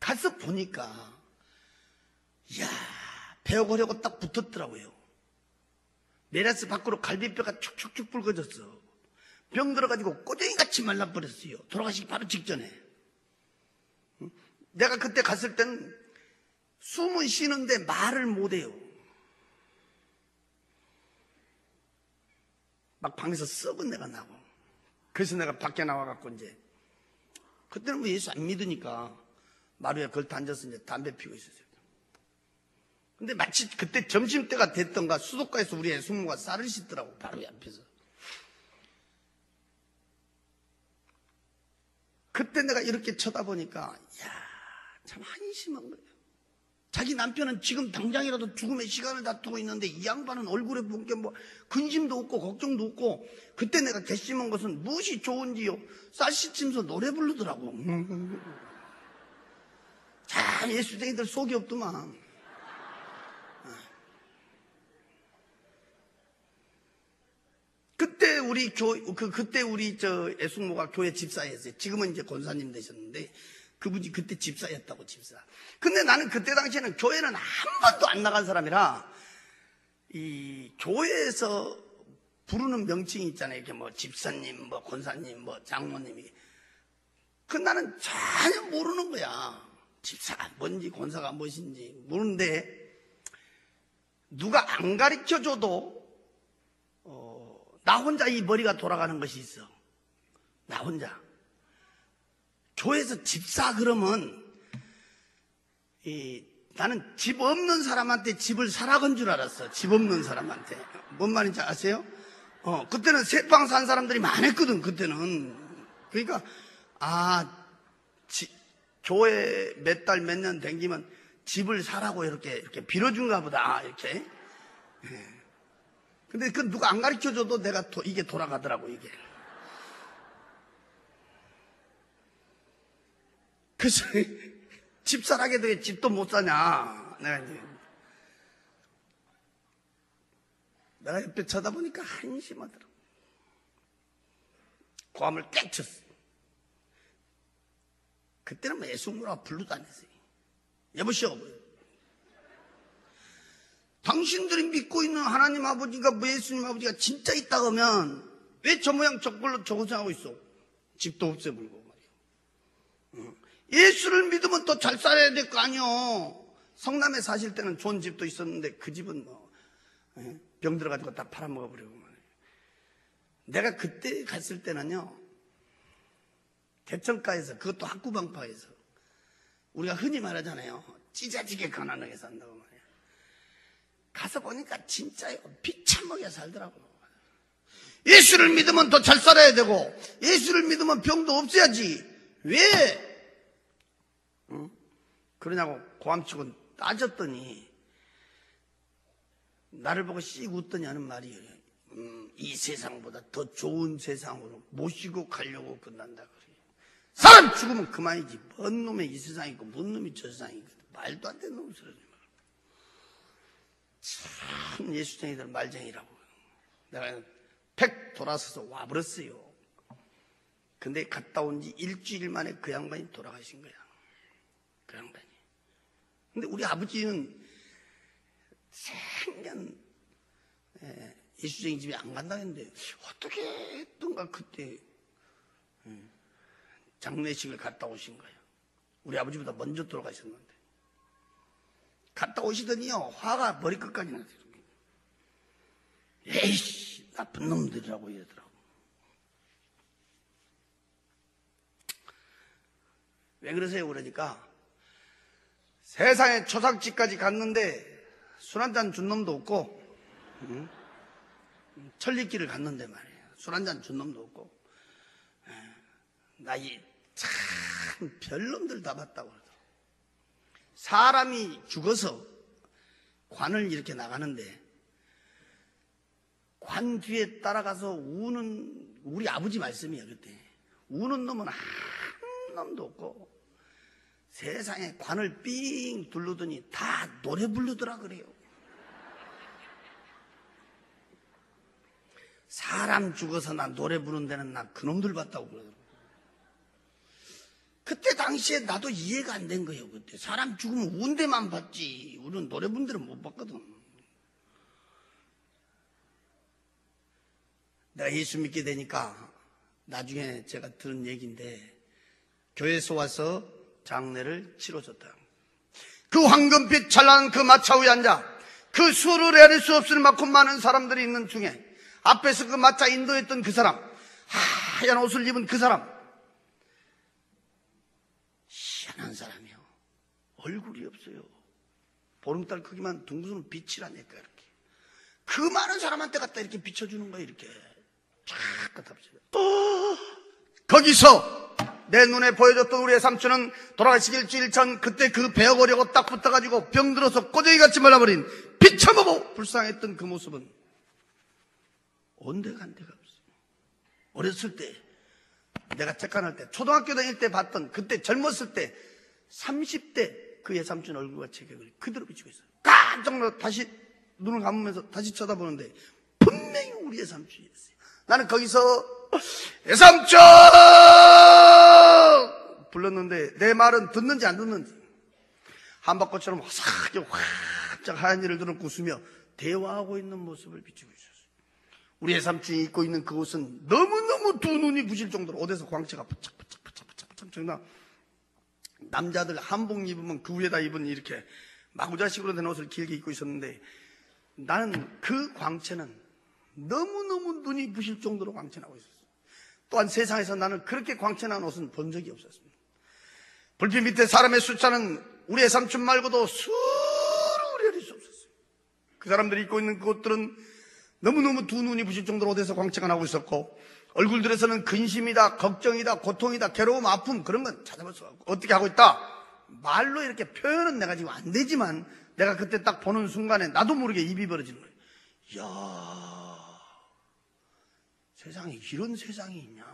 가서 보니까, 이야, 배워보려고 딱 붙었더라고요. 메라스 밖으로 갈비뼈가 축축축 붉어졌어. 병 들어가지고 꼬쟁이같이 말라버렸어요. 돌아가시기 바로 직전에. 내가 그때 갔을 땐 숨은 쉬는데 말을 못해요. 막 방에서 썩은 내가 나고. 그래서 내가 밖에 나와갖고 이제, 그때는 뭐 예수 안 믿으니까 마루에 걸터 앉아서 이제 담배 피우고 있었어요. 근데 마치 그때 점심때가 됐던가 수도가에서 우리 애숙모가 쌀을 씻더라고, 바로 옆에서. 그때 내가 이렇게 쳐다보니까, 야, 참 한심한 거예요. 자기 남편은 지금 당장이라도 죽음의 시간을 다투고 있는데 이 양반은 얼굴에 본 게 뭐 근심도 없고 걱정도 없고, 그때 내가 괘씸한 것은 무엇이 좋은지요. 쌀 씻으면서 노래 부르더라고. 참 예수쟁이들 속이 없더만. 그때 우리 애숙모가 교회 집사였어요. 지금은 이제 권사님 되셨는데, 그분이 그때 집사였다고, 집사. 근데 나는 그때 당시에는 교회는 한 번도 안 나간 사람이라, 이 교회에서 부르는 명칭이 있잖아요. 이렇게 뭐 집사님, 뭐 권사님, 뭐 장모님이. 나는 전혀 모르는 거야. 집사가 뭔지 권사가 무엇인지 모르는데, 누가 안 가르쳐줘도 나 혼자 이 머리가 돌아가는 것이 있어. 나 혼자. 교회에서 집사 그러면 나는 집 없는 사람한테 집을 사라건 줄 알았어. 집 없는 사람한테. 뭔 말인지 아세요? 그때는 새빵 산 사람들이 많았거든. 그때는. 그러니까 교회 몇 달 몇 년 댕기면 집을 사라고 이렇게 빌어준가 보다. 이렇게. 근데 누가 안 가르쳐줘도 내가 이게 돌아가더라고, 이게. 그래서 집사라게 돼 집도 못 사냐. 내가 옆에 쳐다보니까 한심하더라고. 고함을 깨쳤어. 그때는 뭐 예수님이라고 부르도 안 했어요. 여보시오, 당신들이 믿고 있는 하나님 아버지가, 뭐 예수님 아버지가 진짜 있다 하면 왜 저 모양 저걸로 저고생하고 있어? 집도 없애버리고 말이야. 예수를 믿으면 더 잘 살아야 될 거 아니요. 성남에 사실 때는 좋은 집도 있었는데 그 집은 병 들어가지고 다 팔아먹어버리고 말이야. 내가 그때 갔을 때는요, 대청가에서, 그것도 학구방파에서 우리가 흔히 말하잖아요, 찢어지게 가난하게 산다고 말이야. 가서 보니까 진짜요, 비참하게 살더라고요. 예수를 믿으면 더 잘 살아야 되고, 예수를 믿으면 병도 없어야지. 왜? 그러냐고 고함치고 따졌더니 나를 보고 씩 웃더니 하는 말이에요. 이 세상보다 더 좋은 세상으로 모시고 가려고 끝난다 그래요. 사람 죽으면 그만이지. 뭔 놈의 이 세상이고 뭔 놈이 저 세상이고 말도 안 되는 놈 소리지. 참 예수쟁이들 말쟁이라고. 내가 팩 돌아서서 와버렸어요. 근데 갔다 온 지 일주일 만에 그 양반이 돌아가신 거야. 그 양반이. 근데 우리 아버지는 생년 예수쟁이 집에 안 간다 했는데 어떻게 했던가 그때 장례식을 갔다 오신 거예요. 우리 아버지보다 먼저 돌아가셨는데. 갔다 오시더니요, 화가 머리끝까지 나더라고요. 에이씨, 나쁜 놈들이라고 이러더라고. 왜 그러세요? 그러니까 세상에 초상집까지 갔는데 술 한잔 준 놈도 없고, 천리길을 갔는데 말이에요, 술 한잔 준 놈도 없고, 나이 참 별놈들 다 봤다고 그러더라고. 사람이 죽어서 관을 이렇게 나가는데 관 뒤에 따라가서 우는, 우리 아버지 말씀이야 그때. 우는 놈은 한 놈도 없고 세상에 관을 삥 둘르더니 다 노래 부르더라 그래요. 사람 죽어서 나 노래 부르는 데는 나 그놈들 봤다고 그러더라고. 그때 당시에 나도 이해가 안 된 거예요. 그때 사람 죽으면 운 데만 봤지 우리는 노래 부르는 데는 못 봤거든. 내가 예수 믿게 되니까 나중에 제가 들은 얘기인데, 교회에서 와서 장례를 치러줬다. 그 황금빛 찬란한 그 마차 위에 앉아 그 수를 헤아릴 수 없을 만큼 많은 사람들이 있는 중에 앞에서 그 마차 인도했던 그 사람, 하얀 옷을 입은 그 사람, 희한한 사람이요. 얼굴이 없어요. 보름달 크기만 둥근 빛이라니까. 이렇게 그 많은 사람한테 갖다 이렇게 비춰주는 거예요. 이렇게 쫙 갖다 비춰요. 거기서 내 눈에 보여줬던 우리의 삼촌은 돌아가시기 일주일 전 그때 그 베어거려고 딱 붙어가지고 병들어서 꼬쟁이같이 말라버린 비참하고 불쌍했던 그 모습은 온데간데가 없어요. 어렸을 때 내가 책간할 때 초등학교 다닐 때 봤던, 그때 젊었을 때 30대 그 예삼촌 얼굴과 체격을 그대로 비추고 있어요. 깜짝 놀라 다시 눈을 감으면서 다시 쳐다보는데 분명히 우리 예삼촌이었어요. 나는 거기서 예삼촌 불렀는데 내 말은 듣는지 안 듣는지 한박꽃처럼 화사하게 활짝 하얀 일을 들어 웃으며 대화하고 있는 모습을 비추고 있었어요. 우리 예삼촌이 입고 있는 그 옷은 너무너무 두 눈이 부실 정도로 옷에서 광채가 부착부착부착부착. 남자들 한복 입으면 그 위에다 입은 이렇게 마구자식으로 된 옷을 길게 입고 있었는데 나는 그 광채는 너무너무 눈이 부실 정도로 광채나고 있었어요. 또한 세상에서 나는 그렇게 광채난 옷은 본 적이 없었습니다. 불빛 밑에 사람의 숫자는 우리 예삼촌 말고도 수를 헤아릴 수 없었어요. 그 사람들이 입고 있는 그 옷들은 너무너무 두 눈이 부실 정도로 옷에서 광채가 나고 있었고, 얼굴들에서는 근심이다, 걱정이다, 고통이다, 괴로움, 아픔, 그런 건 찾아볼 수가 없고, 어떻게 하고 있다? 말로 이렇게 표현은 내가 지금 안 되지만 내가 그때 딱 보는 순간에 나도 모르게 입이 벌어지는 거예요. 이야, 세상에 이런 세상이 있냐?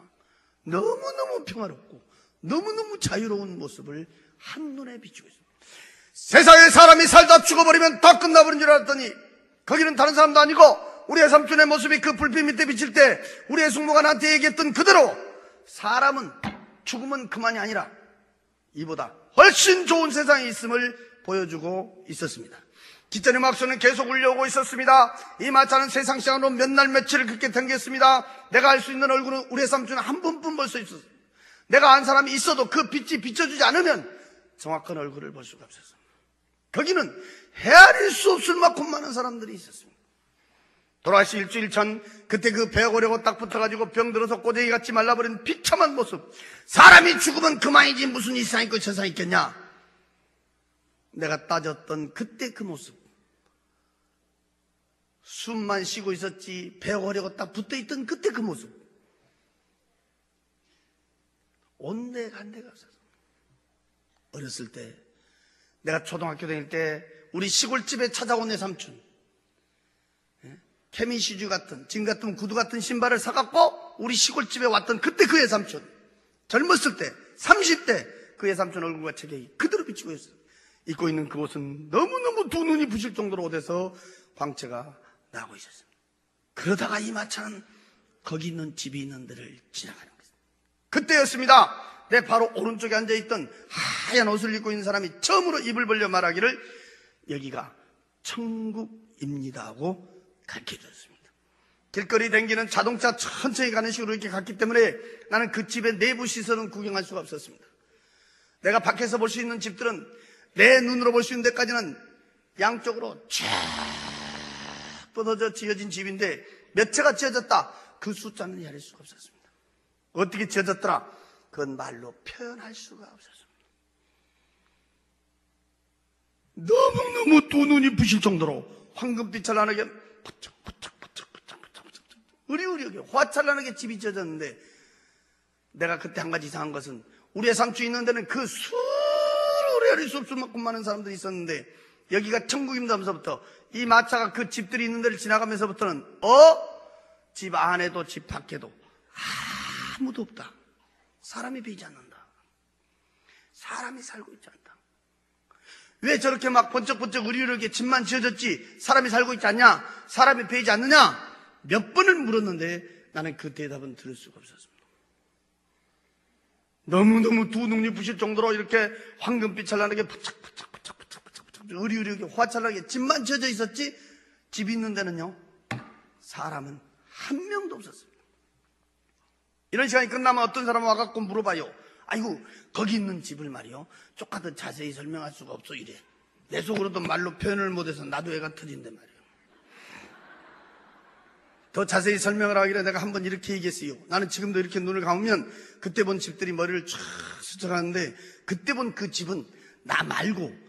너무너무 평화롭고 너무너무 자유로운 모습을 한눈에 비추고 있습니다. 세상에 사람이 살다 죽어버리면 다 끝나버린 줄 알았더니 거기는 다른 사람도 아니고 우리의 삼촌의 모습이 그 불빛 밑에 비칠 때 우리의 숙모가 나한테 얘기했던 그대로 사람은 죽으면 그만이 아니라 이보다 훨씬 좋은 세상이 있음을 보여주고 있었습니다. 기천의 막소는 계속 울려오고 있었습니다. 이 마차는 세상 시간으로 몇 날 며칠을 그렇게 댕겼습니다. 내가 알 수 있는 얼굴은 우리 삼촌은 한 번뿐 볼 수 있었어요. 내가 안 사람이 있어도 그 빛이 비춰주지 않으면 정확한 얼굴을 볼 수가 없었습니다. 거기는 헤아릴 수 없을 만큼 많은 사람들이 있었습니다. 돌아가시 일주일 전 그때 그 배 오려고 딱 붙어가지고 병들어서 꼬쟁이같이 말라버린 비참한 모습, 사람이 죽으면 그만이지 무슨 이 세상 있고 저 세상 있겠냐, 내가 따졌던 그때 그 모습, 숨만 쉬고 있었지 배 오려고 딱 붙어있던 그때 그 모습, 온데간데가 없었어. 어렸을 때 내가 초등학교 다닐 때 우리 시골집에 찾아온 내 삼촌, 케미시주 같은, 지금 같은 구두 같은 신발을 사갖고 우리 시골집에 왔던 그때 그 애삼촌, 젊었을 때 30대 그 애삼촌 얼굴과 체격이 그대로 비치고 있어요. 입고 있는 그 옷은 너무너무 두 눈이 부실 정도로 옷에서 광채가 나고 있었습니다. 그러다가 이 마차는 거기 있는 집이 있는 데를 지나가는 거예요. 그때였습니다. 내 바로 오른쪽에 앉아있던 하얀 옷을 입고 있는 사람이 처음으로 입을 벌려 말하기를 여기가 천국입니다 하고 가르쳐줬습니다. 길거리 댕기는 자동차 천천히 가는 식으로 이렇게 갔기 때문에 나는 그 집의 내부 시설은 구경할 수가 없었습니다. 내가 밖에서 볼 수 있는 집들은 내 눈으로 볼 수 있는 데까지는 양쪽으로 쫙 뻗어져 지어진 집인데 몇 채가 지어졌다, 그 숫자는 헤아릴 수가 없었습니다. 어떻게 지어졌더라, 그건 말로 표현할 수가 없었습니다. 너무너무 두 눈이 부실 정도로 황금빛을 나게 으리으리하게 화찰나게 집이 지어졌는데, 내가 그때 한 가지 이상한 것은 우리의 삼촌이 있는 데는 그 수를 헤아릴 수 없을 만큼 많은 사람들이 있었는데 여기가 천국입니다 하면서부터 이 마차가 그 집들이 있는 데를 지나가면서부터는 집 안에도 집 밖에도 아무도 없다. 사람이 보이지 않는다. 사람이 살고 있지 않다. 왜 저렇게 막 번쩍번쩍 으리으리하게 집만 지어졌지 사람이 살고 있지 않냐, 사람이 보이지 않느냐, 몇 번을 물었는데 나는 그 대답은 들을 수가 없었습니다. 너무너무 두 눈이 부실 정도로 이렇게 황금빛 찬란하게 으리으리하게 화찰나게 집만 지어져 있었지 집 있는 데는요 사람은 한 명도 없었습니다. 이런 시간이 끝나면 어떤 사람은 와갖고 물어봐요. 아이고 거기 있는 집을 말이요 조금 자세히 설명할 수가 없어 이래. 내 속으로도 말로 표현을 못해서 나도 애가 터진단 말이에요. 더 자세히 설명을 하기를 내가 한번 이렇게 얘기했어요. 나는 지금도 이렇게 눈을 감으면 그때 본 집들이 머리를 쫙 스쳐가는데 그때 본 그 집은 나 말고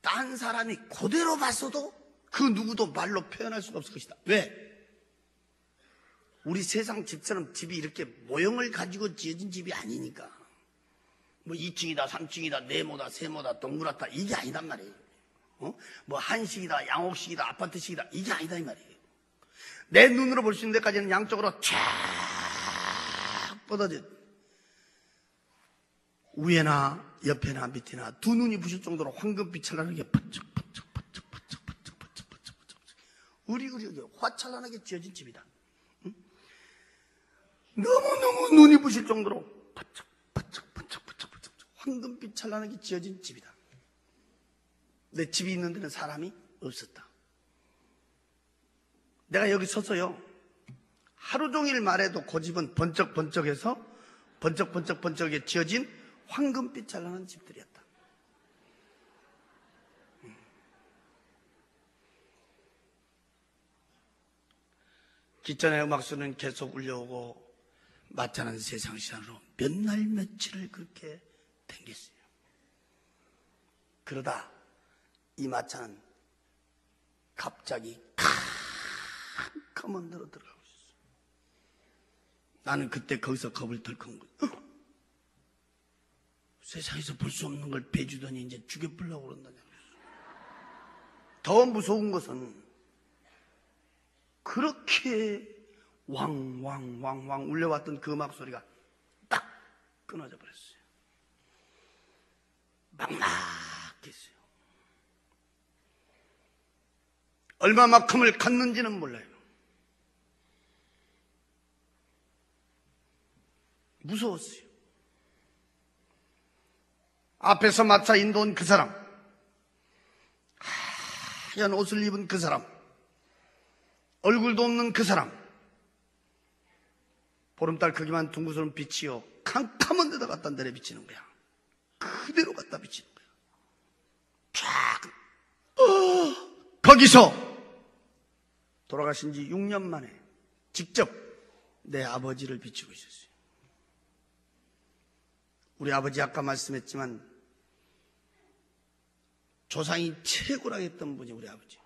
딴 사람이 그대로 봤어도 그 누구도 말로 표현할 수가 없을 것이다. 왜? 우리 세상 집처럼 집이 이렇게 모형을 가지고 지어진 집이 아니니까. 뭐 2층이다 3층이다 네모다 세모다 동그랗다 이게 아니단 말이에요. 뭐 한식이다 양옥식이다 아파트식이다 이게 아니다 이 말이에요. 내 눈으로 볼 수 있는 데까지는 양쪽으로 쫙 뻗어져 위에나 옆에나 밑에나 두 눈이 부실 정도로 황금빛 찬란하게 으리으리하게 화찬란하게 지어진 집이다. 응? 너무너무 눈이 부실 정도로 황금빛 찬란하게 지어진 집이다. 내 집이 있는 데는 사람이 없었다. 내가 여기 서서요 하루 종일 말해도 그 집은 번쩍번쩍해서 번쩍번쩍번쩍하게 지어진 황금빛 찬란한 집들이었다. 기천의 음악수는 계속 울려오고 마차는 세상 시간으로 몇 날 며칠을 그렇게 댕겼어요. 그러다 이 마차는 갑자기 캄캄한 데로 들어가고 있었어요. 나는 그때 거기서 겁을 덜컥 거예요. 세상에서 볼 수 없는 걸 배주더니 이제 죽여보려고 그런다냐. 더 무서운 것은 그렇게 왕왕왕왕 울려왔던 그 음악 소리가 딱 끊어져 버렸어요. 막막했어요. 얼마만큼을 갔는지는 몰라요. 무서웠어요. 앞에서 마차 인도온 그 사람, 하얀 옷을 입은 그 사람, 얼굴도 없는 그 사람, 보름달 크기만 둥그스런 빛이요 캄캄한 데다 갖다 내려 비치는 거야. 그대로 갖다 비치는 거야. 쫙. 거기서 돌아가신 지 6년 만에 직접 내 아버지를 비추고 있었어요. 우리 아버지 아까 말씀했지만 조상이 최고라고 했던 분이 우리 아버지.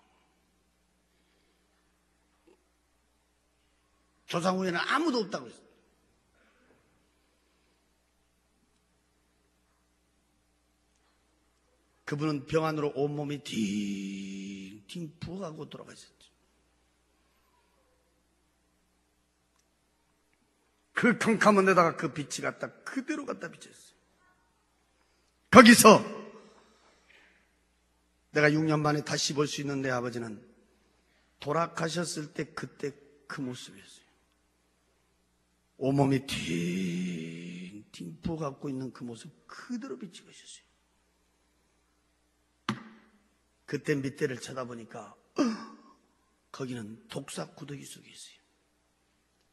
조상 후에는 아무도 없다고 했어요. 그분은 병 안으로 온몸이 딩딩 부어가고 돌아가셨죠. 그 캄캄한 데다가 그 빛이 갖다 그대로 갖다 비쳤어요. 거기서 내가 6년 만에 다시 볼 수 있는 내 아버지는 돌아가셨을 때 그때 그 모습이었어요. 온몸이 딩딩 부어갖고 있는 그 모습 그대로 비치고 있었어요. 그때 밑에를 쳐다보니까 거기는 독사 구더기 속에 있어요.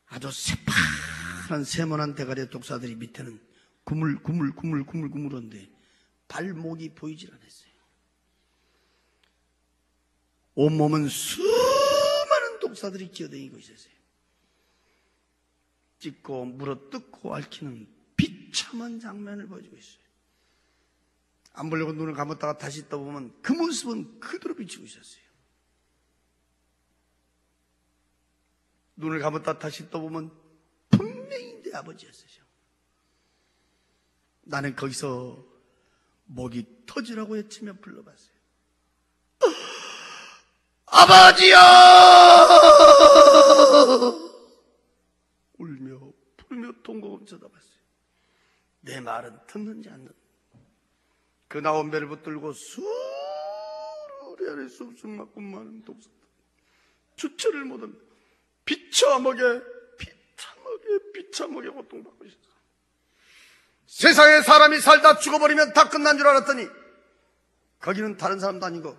아주 새파란 세모난 대가리의 독사들이 밑에는 구물구물구물구물구물한데 발목이 보이질 않았어요. 온몸은 수많은 독사들이 기어다니고 있었어요. 찢고 물어뜯고 앓히는 비참한 장면을 보여주고 있어요. 안 보려고 눈을 감았다가 다시 떠보면 그 모습은 그대로 비치고 있었어요. 눈을 감았다 다시 떠보면 분명히 내 아버지였어요. 나는 거기서 목이 터지라고 외치며 불러봤어요. 아버지여! 울며 부르며 통곡을 쳐다봤어요. 내 말은 듣는지 안 듣는지. 그 나온 배를 붙들고 수리 아래 쑥쑥 맞고 많은 독사들 주체를 못하며 비참하게 고통받고 있었어요. 세상에 사람이 살다 죽어버리면 다 끝난 줄 알았더니 거기는 다른 사람도 아니고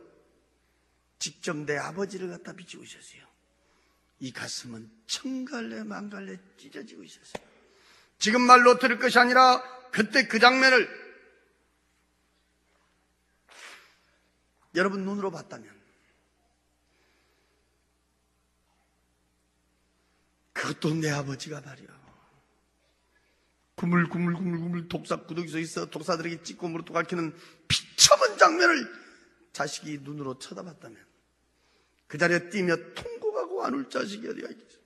직접 내 아버지를 갖다 비치고 있었어요. 이 가슴은 천갈래 만갈래 찢어지고 있었어요. 지금 말로 들을 것이 아니라 그때 그 장면을 여러분 눈으로 봤다면 그것도 내 아버지가 말이야. 구물구물구물구물 독사 구더기 속에 있어 독사들에게 찢고 무릎도 깎이는 비참한 장면을 자식이 눈으로 쳐다봤다면 그 자리에 뛰며 통곡하고 안 울 자식이 어디가 있겠어.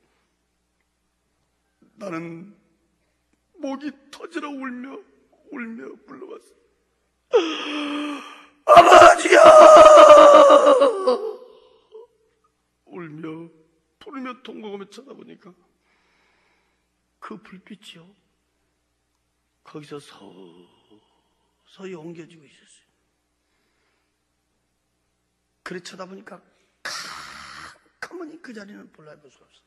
나는 목이 터지러 울며 불러봤어. 아버지야! 울며 부르며 통곡하며 쳐다보니까 그 불빛이요 거기서 서서히 옮겨지고 있었어요. 그래 쳐다보니까 가만히 그 자리는 볼라볼 수가 없었어요.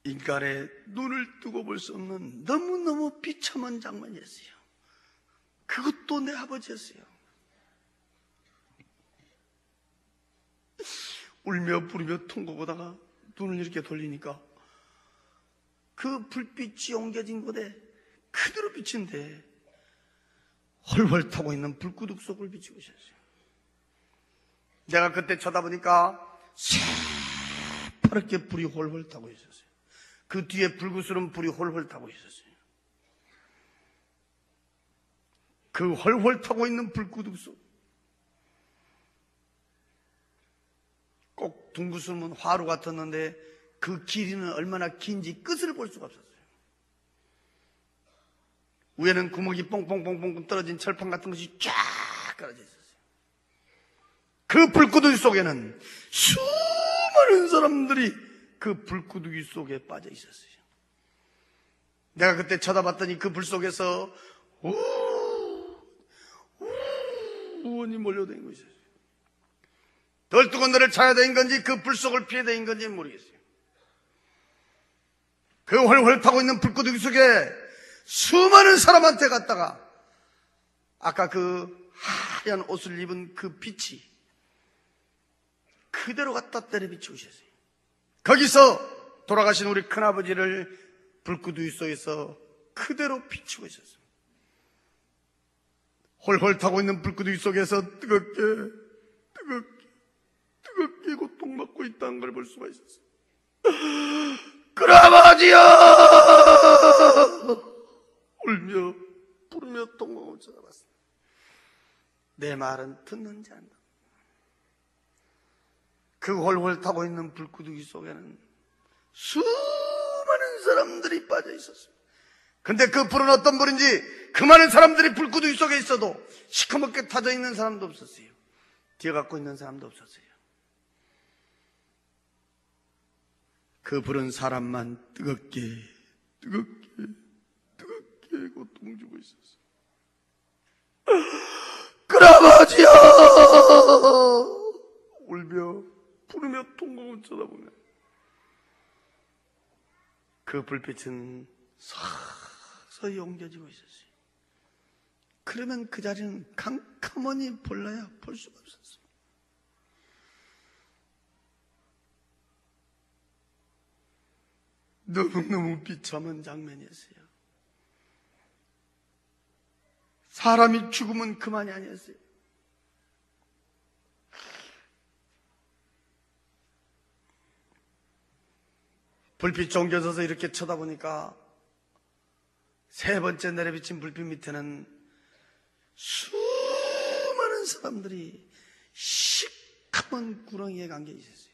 인간의 눈을 뜨고 볼 수 없는 너무너무 비참한 장면이었어요. 그것도 내 아버지였어요. 울며 부르며 통곡하다가 눈을 이렇게 돌리니까 그 불빛이 옮겨진 곳에 그대로 비친데 헐헐 타고 있는 불구둑 속을 비치고 있었어요. 내가 그때 쳐다보니까 새파랗게 불이 헐헐 타고 있었어요. 그 뒤에 불구스러운 불이 헐헐 타고 있었어요. 그 헐헐 타고 있는 불구둑 속 꼭 둥그스름은 화로 같았는데 그 길이는 얼마나 긴지 끝을 볼 수가 없었어요. 위에는 구멍이 뽕뽕뽕뽕 떨어진 철판 같은 것이 쫙 깔아져 있었어요. 그 불구덩이 속에는 수많은 사람들이 그 불구덩이 속에 빠져 있었어요. 내가 그때 쳐다봤더니 그 불 속에서 우원이 몰려다니고 있었어요. 덜 뜨거운 데를 차야 되는 건지 그 불 속을 피해야 되는 건지 모르겠어요. 그 훨훨 타고 있는 불구덩이 속에 수많은 사람한테 갔다가 아까 그 하얀 옷을 입은 그 빛이 그대로 갖다 때려 비추셨어요. 거기서 돌아가신 우리 큰아버지를 불구두이 속에서 그대로 비추고 있었어요. 홀홀 타고 있는 불구두이 속에서 뜨겁게 고통받고 있다는 걸 볼 수가 있었어요. 큰아버지여! 울며 부르며 통곡을 쳐다봤습니다. 내 말은 듣는지 안다. 그 홀홀 타고 있는 불구두기 속에는 수많은 사람들이 빠져 있었습니다. 근데 그 불은 어떤 불인지 그 많은 사람들이 불구두기 속에 있어도 시커멓게 타져 있는 사람도 없었어요. 뒤어갖고 있는 사람도 없었어요. 그 불은 사람만 뜨겁게 고통 주고 있었어요. 큰아버지여! 울며 부르며 통곡을 쳐다보며 그 불빛은 서서히 옮겨지고 있었어요. 그러면 그 자리는 캄캄하니 볼래야 볼 수가 없었어요. 너무너무 비참한 장면이었어요. 사람이 죽으면 그만이 아니었어요. 불빛이 옮겨져서 이렇게 쳐다보니까 세 번째 내려비친 불빛 밑에는 수많은 사람들이 시커먼 구렁이에 감겨 있었어요.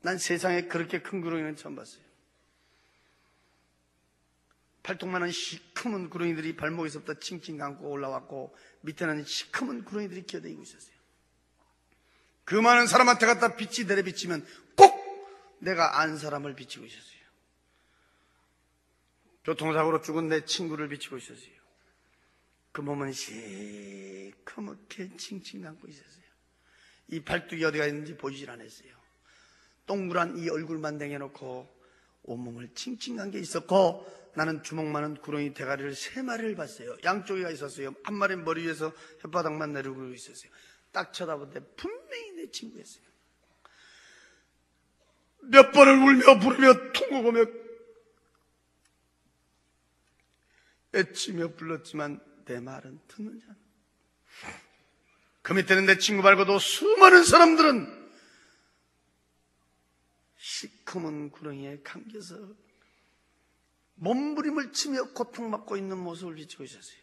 난 세상에 그렇게 큰 구렁이는 처음 봤어요. 팔뚝만한 시커먼 구렁이들이 발목에서부터 칭칭 감고 올라왔고 밑에는 시커먼 구렁이들이 기어다니고 있었어요. 그 많은 사람한테 갖다 빛이 내려비치면 꼭 내가 안 사람을 비치고 있었어요. 교통사고로 죽은 내 친구를 비치고 있었어요. 그 몸은 시커멓게 칭칭 감고 있었어요. 이 팔뚝이 어디가 있는지 보이질 않았어요. 동그란 이 얼굴만 내려놓고 온몸을 칭칭 감게 있었고 나는 주먹만한 구렁이 대가리를 3마리를 봤어요. 양쪽에가 있었어요. 한 마리는 머리 위에서 혓바닥만 내려오고 있었어요. 딱 쳐다보는데 분명히 내 친구였어요. 몇 번을 울며 부르며 통곡하며 애치며 불렀지만 내 말은 듣는지 않아. 그 밑에는 내 친구 말고도 수많은 사람들은 시커먼 구렁이에 감겨서 몸부림을 치며 고통받고 있는 모습을 비추고 있었어요.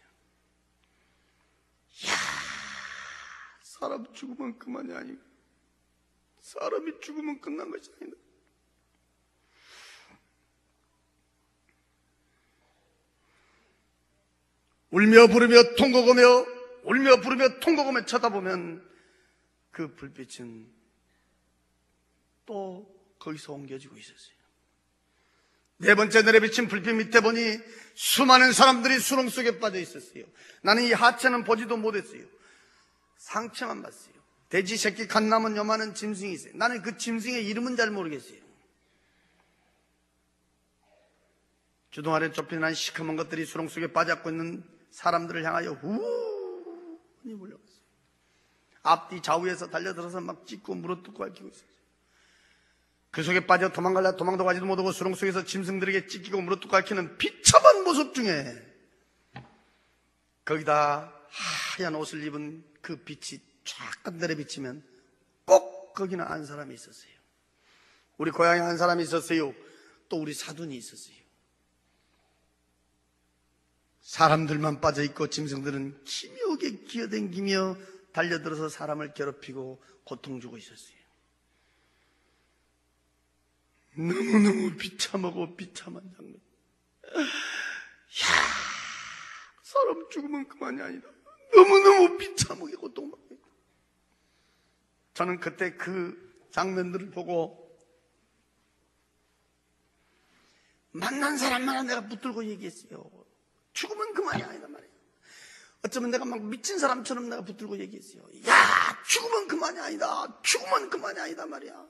이야, 사람 죽으면 그만이 아니고 사람이 죽으면 끝난 것이 아니다. 울며 부르며 통곡하며 쳐다보면 그 불빛은 또 거기서 옮겨지고 있었어요. 네 번째 내려비친 불빛 밑에 보니 수많은 사람들이 수렁 속에 빠져 있었어요. 나는 이 하체는 보지도 못했어요. 상체만 봤어요. 돼지 새끼 갓 남은 요만한 짐승이 있어요. 나는 그 짐승의 이름은 잘 모르겠어요. 주둥아리에 좁힌 한 시커먼 것들이 수렁 속에 빠져있고 있는 사람들을 향하여 우니 몰려갔어요. 앞뒤 좌우에서 달려들어서 막 찢고 물어뜯고 핥히고 있었어요. 그 속에 빠져 도망갈라 도망도 가지도 못하고 수렁 속에서 짐승들에게 찢기고 물어뜯고 핥히는 비참한 모습 중에 거기다 하얀 옷을 입은 그 빛이 쫙 내려비치면 꼭 거기는 한 사람이 있었어요. 우리 고향에 한 사람이 있었어요. 또 우리 사돈이 있었어요. 사람들만 빠져있고 짐승들은 기묘하게 기어다니며 달려들어서 사람을 괴롭히고 고통 주고 있었어요. 너무너무 비참하고 비참한 장면. 이야, 사람 죽으면 그만이 아니다. 너무너무 비참하게 고통받고 있다. 저는 그때 그 장면들을 보고 만난 사람마다 내가 붙들고 얘기했어요. 죽으면 그만이 아니다 말이에요. 어쩌면 내가 막 미친 사람처럼 내가 붙들고 얘기했어요. 야, 죽으면 그만이 아니다. 죽으면 그만이 아니다 말이야.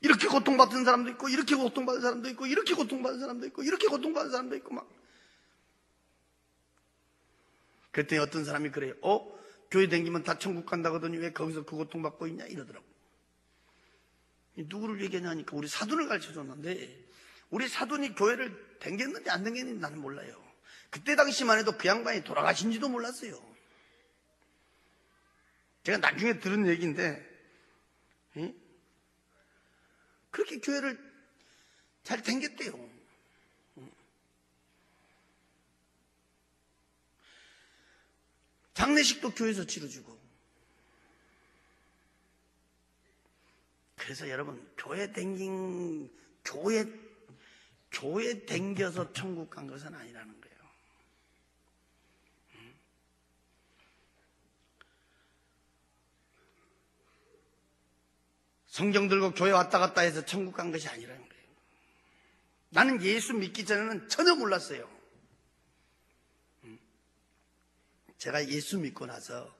이렇게 고통받은 사람도 있고, 이렇게 고통받은 사람도 있고, 이렇게 고통받은 사람도 있고, 이렇게 고통받은 사람도 있고, 막 그랬더니 어떤 사람이 그래요. 교회 다니면 다 천국 간다거든요. 왜 거기서 그 고통받고 있냐 이러더라고. 누구를 얘기하냐니까 우리 사돈을 가르쳐줬는데, 우리 사돈이 교회를 다녔는지 안 다녔는지 나는 몰라요. 그때 당시만 해도 그 양반이 돌아가신지도 몰랐어요. 제가 나중에 들은 얘기인데, 그렇게 교회를 잘 다녔대요. 장례식도 교회에서 치러주고. 그래서 여러분, 교회 댕겨서 천국 간 것은 아니라는 거예요. 성경 들고 교회 왔다 갔다 해서 천국 간 것이 아니라는 거예요. 나는 예수 믿기 전에는 전혀 몰랐어요. 제가 예수 믿고 나서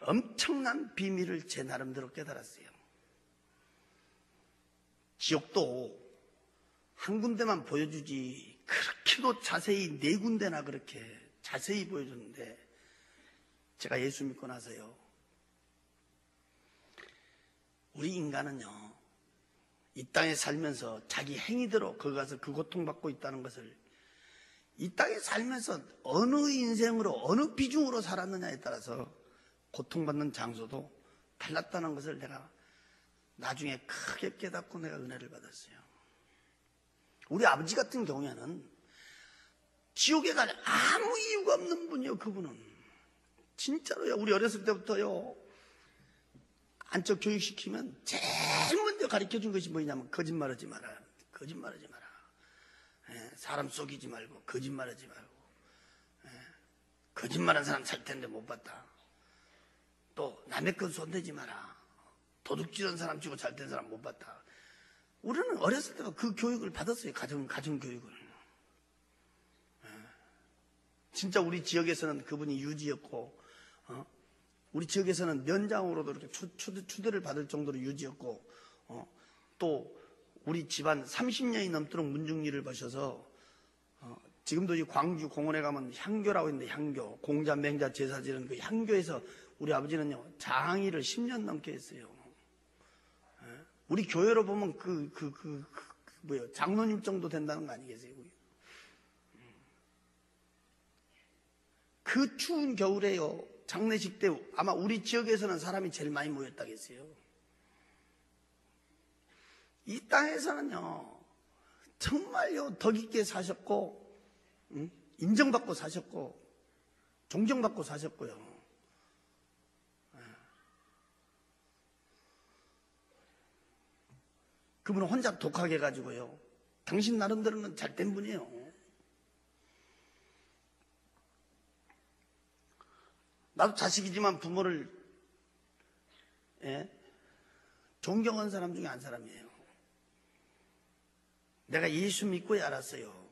엄청난 비밀을 제 나름대로 깨달았어요. 지옥도 한 군데만 보여주지 그렇게도 자세히 4군데나 그렇게 자세히 보여줬는데, 제가 예수 믿고 나서요, 우리 인간은요, 이 땅에 살면서 자기 행위대로 거기 가서 그 고통받고 있다는 것을, 이 땅에 살면서 어느 인생으로 어느 비중으로 살았느냐에 따라서 고통받는 장소도 달랐다는 것을 내가 나중에 크게 깨닫고 내가 은혜를 받았어요. 우리 아버지 같은 경우에는 지옥에 갈 아무 이유가 없는 분이요. 그분은 진짜로요. 우리 어렸을 때부터요, 안쪽 교육시키면 제일 먼저 가르쳐준 것이 뭐냐면 거짓말하지 마라. 거짓말하지 마라. 사람 속이지 말고 거짓말하지 말고. 거짓말한 사람 살 텐데 못 봤다. 또 남의 건 손대지 마라. 도둑질한 사람 치고 잘 된 사람 못 봤다. 우리는 어렸을 때부터 그 교육을 받았어요. 가정 교육을. 진짜 우리 지역에서는 그분이 유지였고, 우리 지역에서는 면장으로도 이렇게 추대를 받을 정도로 유지였고, 또 우리 집안 30년이 넘도록 문중리를 보셔서, 지금도 이 광주 공원에 가면 향교라고 있는데, 향교, 공자, 맹자, 제사 지는 그 향교에서 우리 아버지는요, 장의를 10년 넘게 했어요. 우리 교회로 보면 장로님 정도 된다는 거 아니겠어요? 그 추운 겨울에요, 장례식 때 아마 우리 지역에서는 사람이 제일 많이 모였다겠어요. 이 땅에서는요, 정말요, 덕 있게 사셨고, 인정받고 사셨고, 존경받고 사셨고요. 그분은 혼자 독하게 해가지고요, 당신 나름대로는 잘된 분이에요. 나도 자식이지만 부모를 존경한 사람 중에 한 사람이에요. 내가 예수 믿고야 알았어요.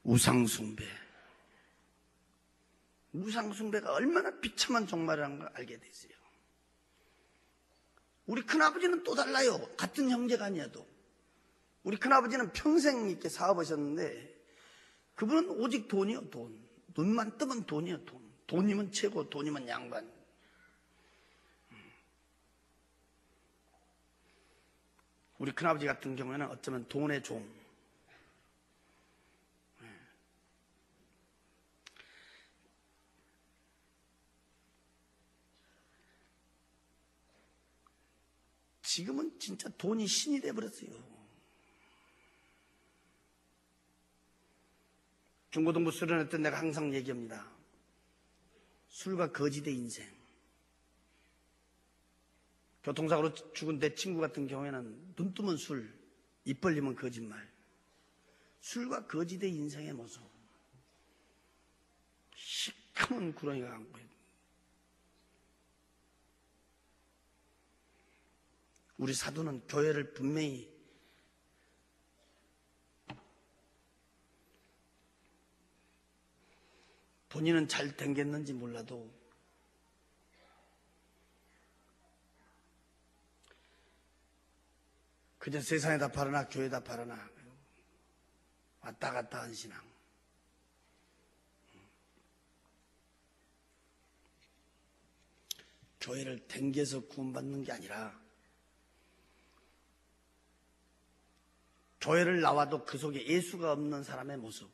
우상숭배가 얼마나 비참한 종말이라는 걸 알게 됐어요. 우리 큰아버지는 또 달라요. 같은 형제가 아니어도. 우리 큰아버지는 평생 이렇게 사업하셨는데, 그분은 오직 돈이요, 돈. 눈만 뜨면 돈이요, 돈. 돈이면 최고, 돈이면 양반. 우리 큰아버지 같은 경우에는 어쩌면 돈의 종. 지금은 진짜 돈이 신이 돼버렸어요. 중고등부 수련회 때 내가 항상 얘기합니다. 술과 거짓의 인생. 교통사고로 죽은 내 친구 같은 경우에는 눈 뜨면 술, 입 벌리면 거짓말. 술과 거짓의 인생의 모습. 시커먼 구렁이가 안고 있고. 우리 사도는 교회를 분명히 본인은 잘 댕겼는지 몰라도 그저 세상에다 바라나 교회에다 바라나 왔다 갔다 한 신앙. 교회를 댕겨서 구원받는 게 아니라 교회를 나와도 그 속에 예수가 없는 사람의 모습,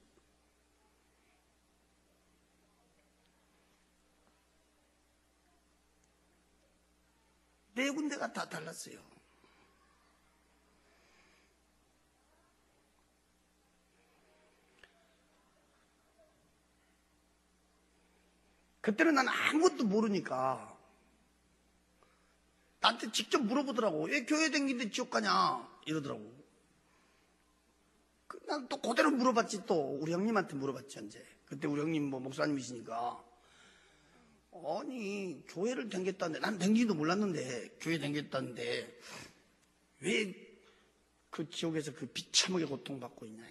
네 군데가 다 달랐어요. 그때는 난 아무것도 모르니까 나한테 직접 물어보더라고. 왜 교회 다니는데 지옥 가냐 이러더라고. 난 또 그대로 물어봤지. 또 우리 형님한테 물어봤지. 언제 그때 우리 형님 뭐 목사님이시니까, 아니 교회를 다녔다는데, 난 다니지도 몰랐는데 교회 다녔다는데 왜 그 지옥에서 그 비참하게 고통받고 있냐.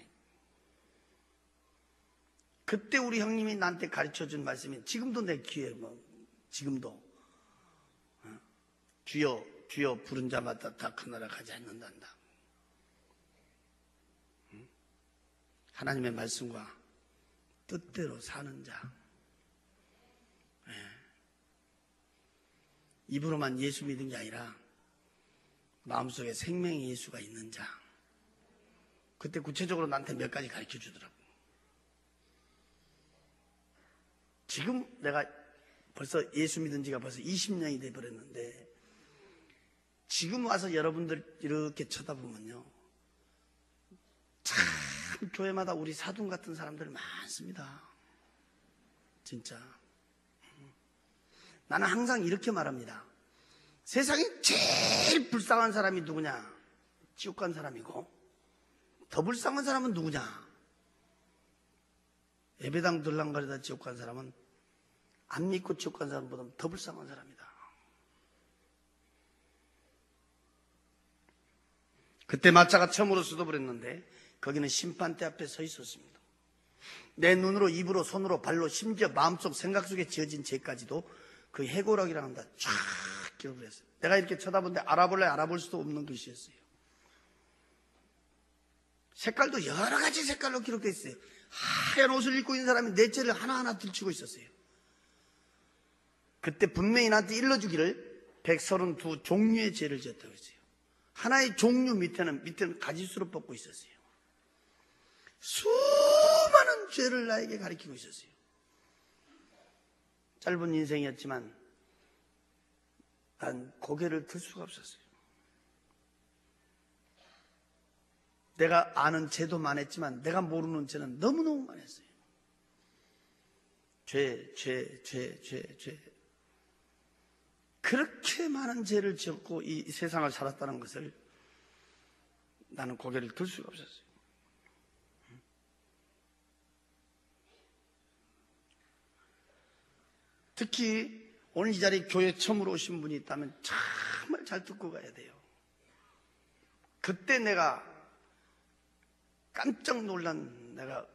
그때 우리 형님이 나한테 가르쳐준 말씀이 지금도 내 귀에 지금도 주여 주여 부른 자마다 다 그 나라 가지 않는단다. 하나님의 말씀과 뜻대로 사는 자, 입으로만 예수 믿은 게 아니라 마음속에 생명의 예수가 있는 자. 그때 구체적으로 나한테 몇 가지 가르쳐 주더라고. 지금 내가 벌써 예수 믿은 지가 벌써 20년이 돼버렸는데, 지금 와서 여러분들 이렇게 쳐다보면요, 참 교회마다 우리 사돈 같은 사람들 많습니다. 진짜. 나는 항상 이렇게 말합니다. 세상에 제일 불쌍한 사람이 누구냐? 지옥 간 사람이고, 더 불쌍한 사람은 누구냐? 예배당 들랑거리다 지옥 간 사람은 안 믿고 지옥 간 사람보다 더 불쌍한 사람이다. 그때 마차가 처음으로 쏟아버렸는데 거기는 심판대 앞에 서 있었습니다. 내 눈으로, 입으로, 손으로, 발로, 심지어 마음속 생각 속에 지어진 죄까지도 그 해고락이라고 한다 쫙 기록을 했어요. 내가 이렇게 쳐다보는데 알아볼 수도 없는 글씨였어요. 색깔도 여러 가지 색깔로 기록되어 있어요. 하얀 옷을 입고 있는 사람이 내 죄를 하나하나 들추고 있었어요. 그때 분명히 나한테 일러주기를 132 종류의 죄를 지었다고 했어요. 하나의 종류 밑에는 가지수로 뽑고 있었어요. 수많은 죄를 나에게 가리키고 있었어요. 짧은 인생이었지만 난 고개를 들 수가 없었어요. 내가 아는 죄도 많았지만 내가 모르는 죄는 너무너무 많았어요. 죄. 그렇게 많은 죄를 지었고 이 세상을 살았다는 것을 나는 고개를 들 수가 없었어요. 특히 오늘 이 자리에 교회 처음으로 오신 분이 있다면 정말 잘 듣고 가야 돼요. 그때 내가 깜짝 놀란 내가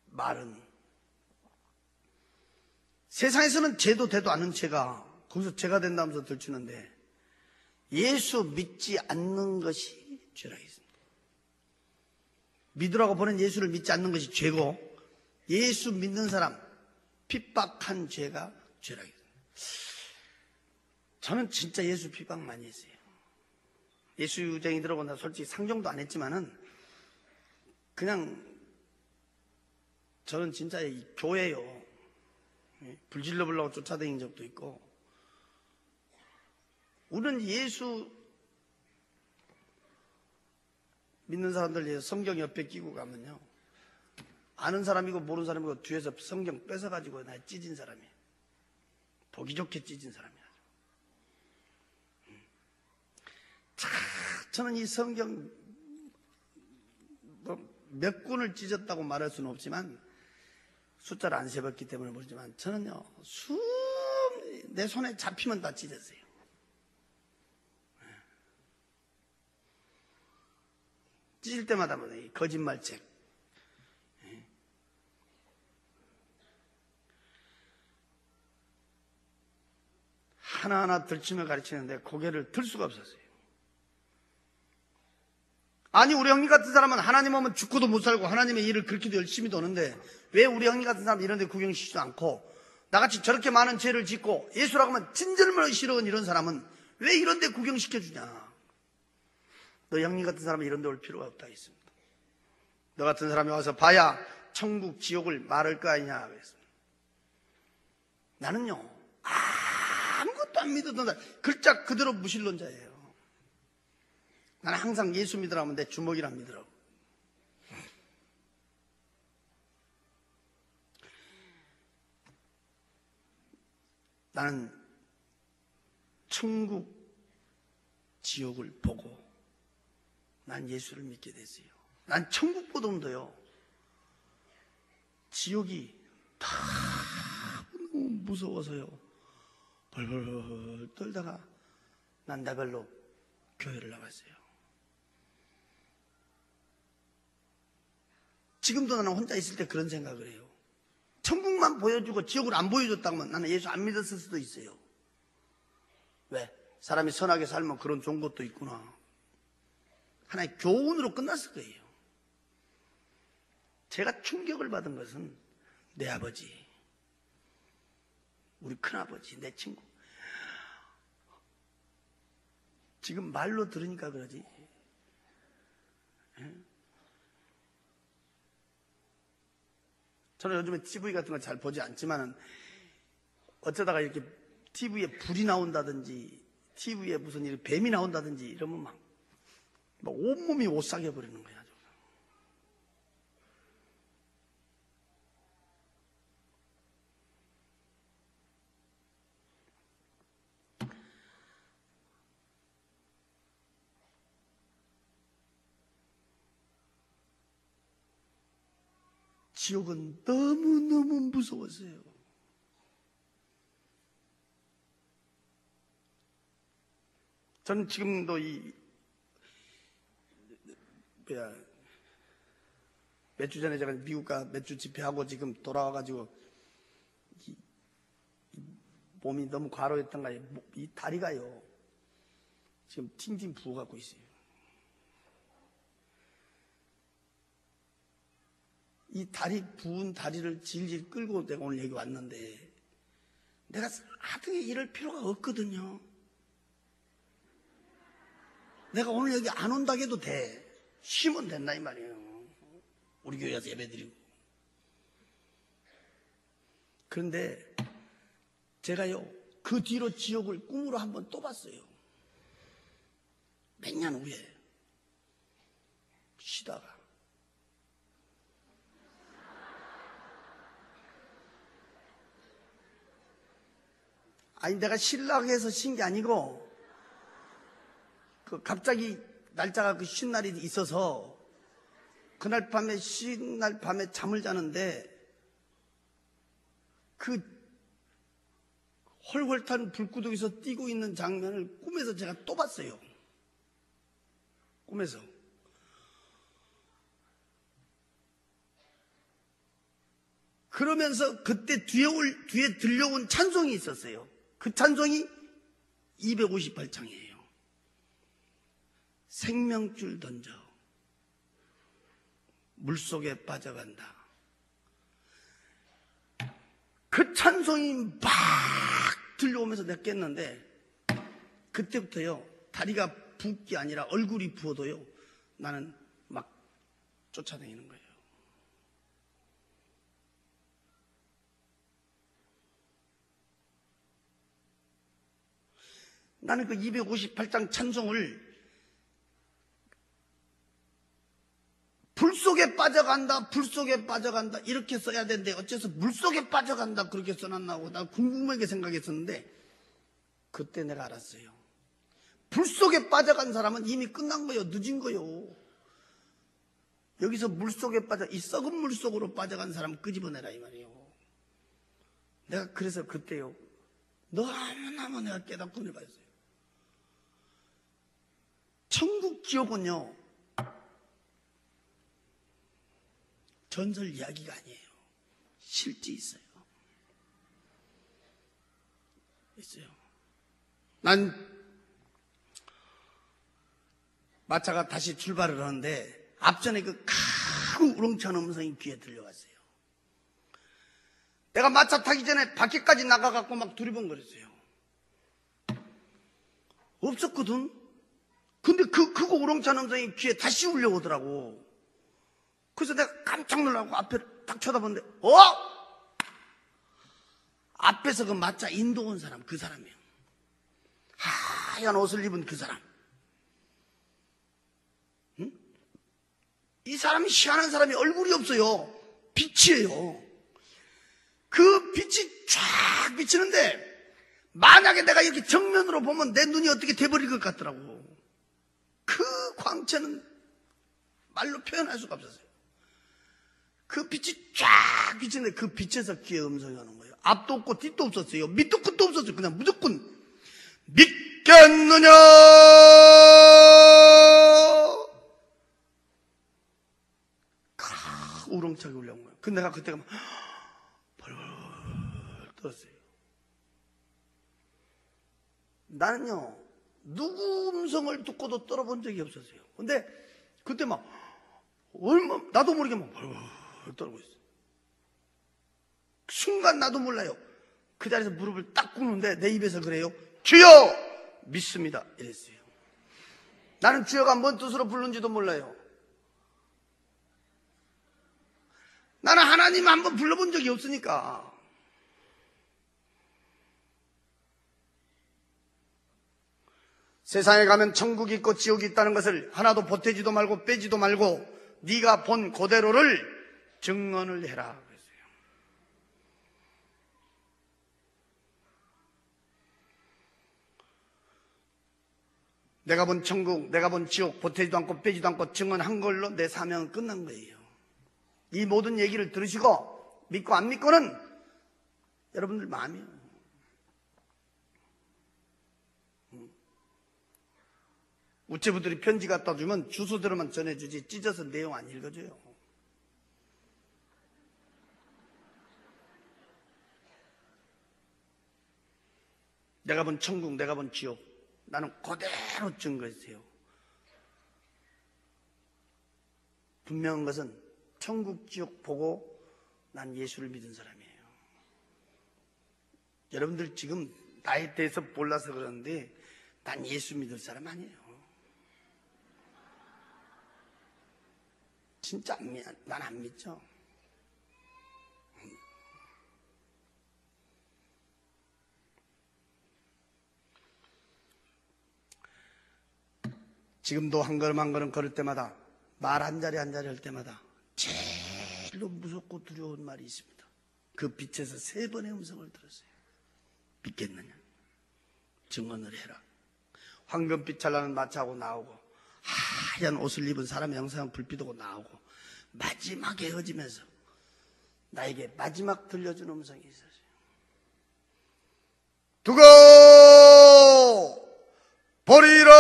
말은, 세상에서는 죄도 돼도 않는 죄가 거기서 죄가 된다면서 들추는데 예수 믿지 않는 것이 죄라 했습니다. 믿으라고 보낸 예수를 믿지 않는 것이 죄고, 예수 믿는 사람 핍박한 죄가 죄라 했습니다. 저는 진짜 예수 핍박 많이 했어요. 예수 유쟁이 들어고 나 솔직히 상종도 안 했지만은 그냥 저는 진짜 이 교회요, 불질러 보려고 쫓아다닌 적도 있고, 우리는 예수 믿는 사람들 성경 옆에 끼고 가면요, 아는 사람이고 모르는 사람이고 뒤에서 성경 뺏어가지고 나 찢은 사람이에요. 보기 좋게 찢은 사람이에요. 저는 이 성경 몇 군을 찢었다고 말할 수는 없지만, 숫자를 안 세봤기 때문에 모르지만 저는요, 내 손에 잡히면 다 찢었어요. 찢을 때마다 거짓말책, 하나하나 들추며 가르치는데 고개를 들 수가 없었어요. 아니, 우리 형님 같은 사람은 하나님 오면 죽고도 못 살고 하나님의 일을 그렇게도 열심히 도는데 왜 우리 형님 같은 사람은 이런 데 구경시키지도 않고 나같이 저렇게 많은 죄를 짓고 예수라고 하면 진절머리 싫어하는 이런 사람은 왜 이런 데 구경시켜주냐. 너 형님 같은 사람은 이런 데 올 필요가 없다 했습니다. 너 같은 사람이 와서 봐야 천국 지옥을 말할 거 아니냐 그랬습니다. 나는요 아무것도 안 믿었던 사람, 글자 그대로 무신론자예요. 나는 항상 예수 믿으라면 내 주먹이라 믿으라고. 나는 천국 지옥을 보고 난 예수를 믿게 됐어요. 난 천국보다도요 지옥이 다 너무 무서워서요 벌벌 떨다가 난 나별로 교회를 나갔어요. 지금도 나는 혼자 있을 때 그런 생각을 해요. 천국만 보여주고 지옥을 안 보여줬다면 나는 예수 안 믿었을 수도 있어요. 왜? 사람이 선하게 살면 그런 좋은 것도 있구나. 하나의 교훈으로 끝났을 거예요. 제가 충격을 받은 것은 내 아버지, 우리 큰아버지, 내 친구. 지금 말로 들으니까 그러지. 저는 요즘에 TV 같은 거 잘 보지 않지만은 어쩌다가 이렇게 TV에 불이 나온다든지 TV에 무슨 일 뱀이 나온다든지 이러면 막 온몸이 오싹해 버리는 거야. 지옥은 너무너무 무서웠어요. 저는 지금도 몇 주 전에 제가 미국 가 몇 주 집회하고 지금 돌아와가지고 몸이 너무 과로했던가요. 이 다리가요 지금 팅팅 부어갖고 있어요. 이 다리 부은 다리를 질질 끌고 내가 오늘 여기 왔는데 내가 하등에 이럴 필요가 없거든요. 내가 오늘 여기 안 온다고 해도 돼. 쉬면 된다 이 말이에요. 우리 교회에서 예배드리고. 그런데 제가요 그 뒤로 지옥을 꿈으로 한번 또 봤어요. 몇 년 후에 쉬다가 아니 내가 쉬려고 해서 쉰 게 아니고 갑자기 날짜가 그 쉰 날이 있어서 그날 밤에 쉰 날 밤에 잠을 자는데 그 헐헐 탄 불구덩이에서 뛰고 있는 장면을 꿈에서 제가 또 봤어요. 꿈에서. 그러면서 그때 뒤에 들려온 찬송이 있었어요. 그 찬송이 258장이에요. 생명줄 던져 물속에 빠져간다. 그 찬송이 막 들려오면서 내가 깼는데 그때부터요 다리가 붓기 아니라 얼굴이 부어도요 나는 막 쫓아다니는 거예요. 나는 그 258장 찬송을 불속에 빠져간다, 불속에 빠져간다 이렇게 써야 되는데 어째서 물속에 빠져간다 그렇게 써놨나고 난 궁금하게 생각했었는데 그때 내가 알았어요. 불속에 빠져간 사람은 이미 끝난 거예요. 늦은 거예요. 여기서 물속에 이 썩은 물속으로 빠져간 사람 끄집어내라 이 말이에요. 내가 그래서 그때요 너무너무 내가 깨닫고 내봤어요. 천국 지옥은요 전설 이야기가 아니에요. 실제 있어요. 있어요. 난 마차가 다시 출발을 하는데 앞전에 그 큰 우렁찬 음성이 귀에 들려왔어요. 내가 마차 타기 전에 밖에까지 나가갖고 막 두리번거렸어요. 없었거든. 근데 그거 우렁찬 음성이 귀에 다시 울려오더라고. 그래서 내가 깜짝 놀라고 앞에 딱 쳐다봤는데, 앞에서 그 마차 인도 온 사람, 그 사람이에요. 하얀 옷을 입은 그 사람. 응? 이 사람이 희한한 사람이 얼굴이 없어요. 빛이에요. 그 빛이 쫙 비치는데 만약에 내가 이렇게 정면으로 보면 내 눈이 어떻게 돼버릴 것 같더라고. 그 광채는 말로 표현할 수가 없었어요. 그 빛이 쫙 비치는데 그 빛에서 귀에 음성이 오는 거예요. 앞도 없고 뒤도 없었어요. 밑도 끝도 없었어요. 그냥 무조건 믿겠느냐 우렁차게 울려온 거예요. 근데 내가 그때가 막 벌벌 떨었어요. 나는요 누구 음성을 듣고도 떨어본 적이 없었어요. 근데 그때 막 나도 모르게 막 벌벌 떨고 있어요. 순간 나도 몰라요. 그 자리에서 무릎을 딱 꿇는데 내 입에서 그래요. 주여 믿습니다 이랬어요. 나는 주여가 뭔 뜻으로 부르는지도 몰라요. 나는 하나님 한번 불러본 적이 없으니까. 세상에 가면 천국이 있고 지옥이 있다는 것을 하나도 보태지도 말고 빼지도 말고 네가 본 그대로를 증언을 해라 그랬어요. 내가 본 천국, 내가 본 지옥 보태지도 않고 빼지도 않고 증언한 걸로 내 사명은 끝난 거예요. 이 모든 얘기를 들으시고 믿고 안 믿고는 여러분들 마음이에요. 우체부들이 편지 갖다 주면 주소대로만 전해주지 찢어서 내용 안 읽어줘요. 내가 본 천국, 내가 본 지옥 나는 그대로 증거했어요. 분명한 것은 천국, 지옥 보고 난 예수를 믿은 사람이에요. 여러분들 지금 나에 대해서 몰라서 그러는데 난 예수 믿을 사람 아니에요. 진짜 난 안 믿죠. 지금도 한 걸음 한 걸음 걸을 때마다 말 한 자리 한 자리 할 때마다 제일로 무섭고 두려운 말이 있습니다. 그 빛에서 3번의 음성을 들었어요. 믿겠느냐? 증언을 해라. 황금빛 찬란한 마차하고 나오고 하얀 옷을 입은 사람의 형상 불빛 오고 나오고 마지막에 헤어지면서 나에게 마지막 들려준 음성이 있었어요. 두고 보리라.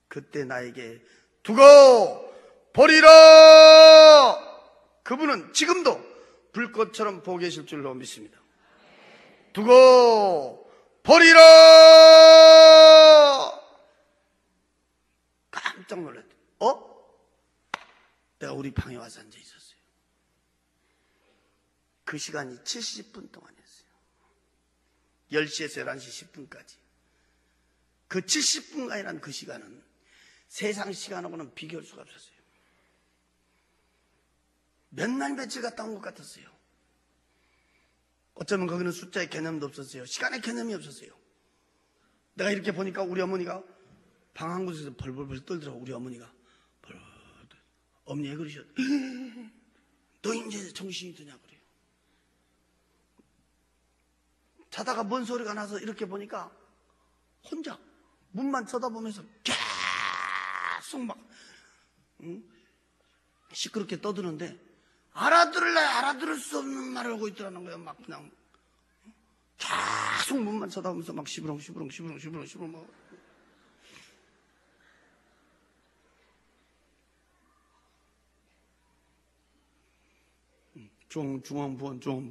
그때 나에게 두고 보리라. 그분은 지금도 불꽃처럼 보고 계실 줄로 믿습니다. 두고 보리라. 깜짝 놀랐대. 내가 우리 방에 와서 앉아 있었어요. 그 시간이 70분 동안이었어요. 10시에서 11시 10분까지. 그 70분간이라는 그 시간은 세상 시간하고는 비교할 수가 없었어요. 몇 날 며칠 갔다 온 것 같았어요. 어쩌면 거기는 숫자의 개념도 없었어요. 시간의 개념이 없었어요. 내가 이렇게 보니까 우리 어머니가 방 한 곳에서 벌벌벌 떨더라고. 우리 어머니가 벌벌. 어머니 왜 그러셨? 너 이제 정신이 드냐 그래요. 자다가 뭔 소리가 나서 이렇게 보니까 혼자 문만 쳐다보면서 계속 막 시끄럽게 떠드는데 알아들을래 알아들을 수 없는 말을 하고 있더라는 거예요. 막 그냥 계속 문만 쳐다보면서 막 시부렁 막. 중앙부원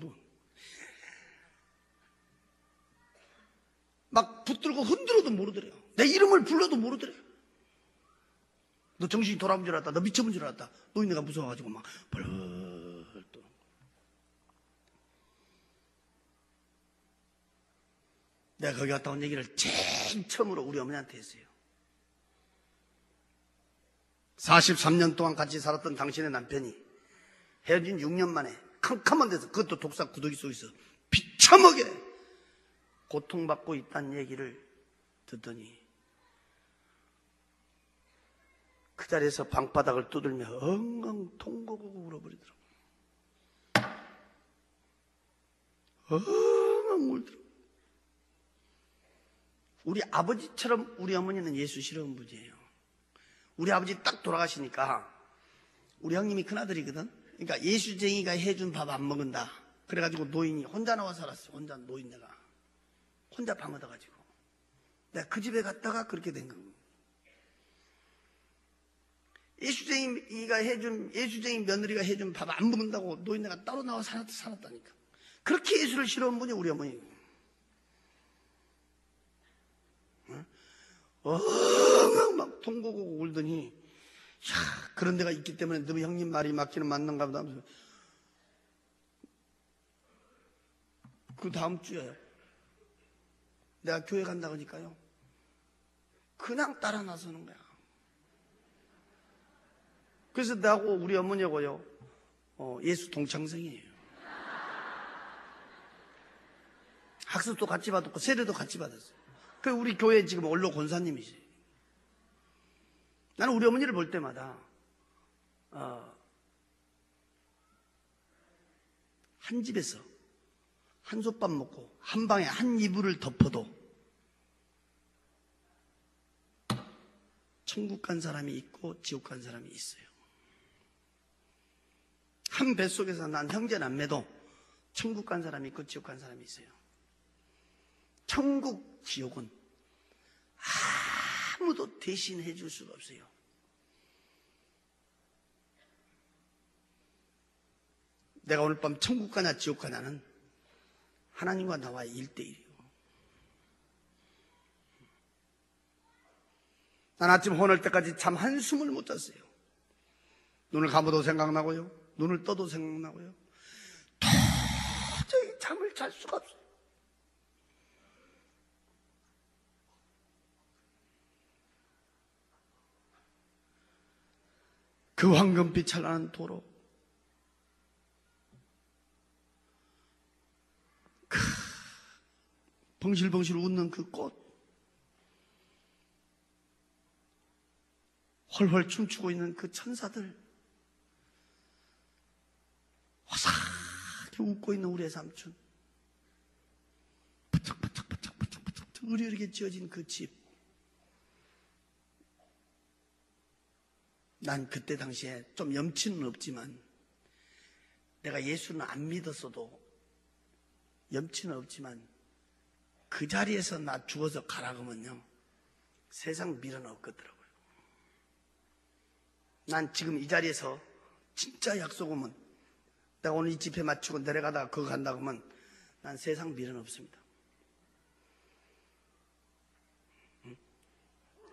막 붙들고 흔들어도 모르더래요. 내 이름을 불러도 모르더래요. 너 정신이 돌아온 줄 알았다. 너 미쳐본 줄 알았다. 노인네가 무서워가지고 막 벌벌 떠. 내가 거기 갔다 온 얘기를 제일 처음으로 우리 어머니한테 했어요. 43년 동안 같이 살았던 당신의 남편이 헤어진 6년 만에 캄캄한 데서, 그것도 독사 구더기 속에서 비참하게 고통받고 있다는 얘기를 듣더니 그 자리에서 방바닥을 두들며 엉엉 통곡하고 울어버리더라고요. 엉엉 울더라고요. 우리 아버지처럼 우리 어머니는 예수 싫어하는 분이에요. 우리 아버지 딱 돌아가시니까 우리 형님이 큰아들이거든. 그러니까 예수쟁이가 해준 밥 안 먹는다. 그래가지고 노인이 혼자 나와 살았어. 혼자 노인네가 혼자 방 얻어가지고 내가 그 집에 갔다가 그렇게 된 거고. 예수쟁이 며느리가 해준 밥 안 먹는다고 노인네가 따로 나와 살았다니까. 그렇게 예수를 싫어하는 분이 우리 어머니. 막 통곡하고 울더니, 야, 그런 데가 있기 때문에 너 형님 말이 맞기는 맞는가 보다 하면서 그 다음 주에 내가 교회 간다 그러니까요, 그냥 따라 나서는 거야. 그래서 나하고 우리 어머니하고요, 예수 동창생이에요. 학습도 같이 받았고 세례도 같이 받았어요. 그 우리 교회 지금 원로 권사님이지. 나는 우리 어머니를 볼 때마다 한 집에서 한솥밥 먹고 한 방에 한 이불을 덮어도 천국 간 사람이 있고 지옥 간 사람이 있어요. 한 뱃속에서 난 형제 남매도 천국 간 사람이 있고 지옥 간 사람이 있어요. 천국, 지옥은 아무도 대신해 줄 수가 없어요. 내가 오늘 밤 천국 가냐 지옥 가냐는 하나님과 나와의 1대1이에요. 난 아침 혼을 때까지 잠 한숨을 못 잤어요. 눈을 감아도 생각나고요, 눈을 떠도 생각나고요. 도저히 잠을 잘 수가 없어요. 그 황금빛 찬란한 도로, 그 벙실벙실 웃는 그 꽃, 헐헐 춤추고 있는 그 천사들, 화사하게 웃고 있는 우리의 삼촌, 부쩍부쩍 의리하게 지어진 그 집. 난 그때 당시에 좀 염치는 없지만, 내가 예수는 안 믿었어도 염치는 없지만 그 자리에서 나 죽어서 가라 그러면요, 세상 미련 없겠더라고요. 난 지금 이 자리에서 진짜 약속 오면, 내가 오늘 이 집회 마치고 내려가다가 그거 간다 그러면 난 세상 미련 없습니다.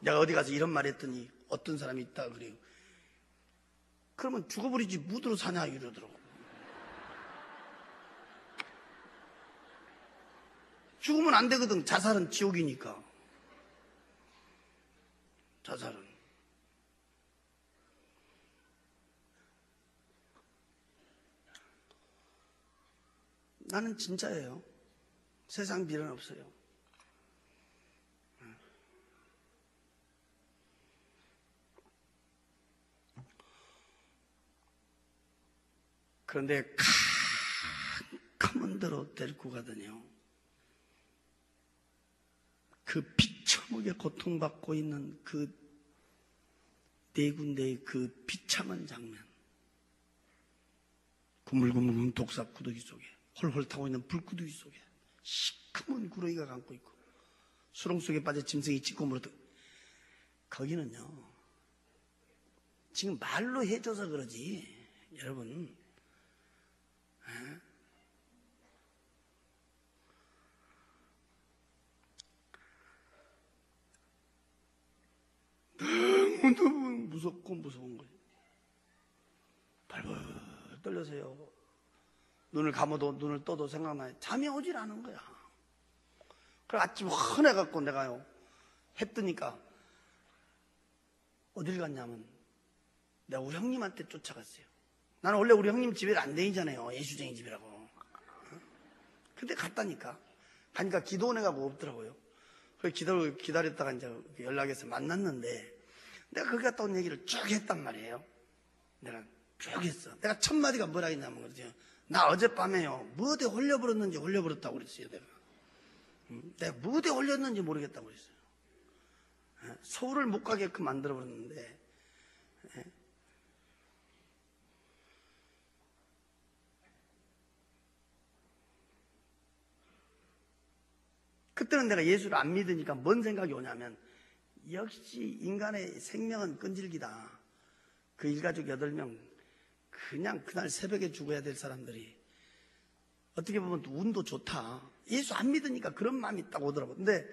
내가 어디 가서 이런 말 했더니 어떤 사람이 있다 그래요. 그러면 죽어버리지 무드로 사냐 이러더라고. 죽으면 안 되거든. 자살은 지옥이니까. 자살은. 나는 진짜예요. 세상 미련 없어요. 그런데 캄캄한 데로 데리고 가더니요, 그 비참하게 고통받고 있는 그 네 군데의 그 비참한 장면, 구물구물 독사 구더기 속에 홀홀 타고 있는 불구더기 속에 시커먼 구렁이가 감고 있고 수렁 속에 빠져 짐승이 찢고 물어도, 거기는요 지금 말로 해줘서 그러지 여러분, 너무너무 무섭고 무서운 거예요. 발벌 떨려서요. 눈을 감아도 눈을 떠도 생각나요. 잠이 오질 않은 거야. 그래 아침 헌해갖고 내가요 해 뜨니까 어딜 갔냐면 내가 우리 형님한테 쫓아갔어요. 나는 원래 우리 형님 집에 안 다니잖아요. 예수쟁이 집이라고. 근데 갔다니까. 가니까 기도원회가 없더라고요. 그래서 기다렸다가 이제 연락해서 만났는데 내가 거기 갔다 온 얘기를 쭉 했단 말이에요. 내가 쭉 했어. 내가 첫 마디가 뭐라 했냐면 그러죠. 나 어젯밤에요 무엇에 홀려버렸는지 홀려버렸다고 그랬어요. 내가 무엇에 홀렸는지 모르겠다고 그랬어요. 서울을 못 가게끔 만들어버렸는데 그때는 내가 예수를 안 믿으니까 뭔 생각이 오냐면 역시 인간의 생명은 끈질기다. 그 일가족 8명 그냥 그날 새벽에 죽어야 될 사람들이 어떻게 보면 운도 좋다. 예수 안 믿으니까 그런 마음이 딱 오더라고요. 근데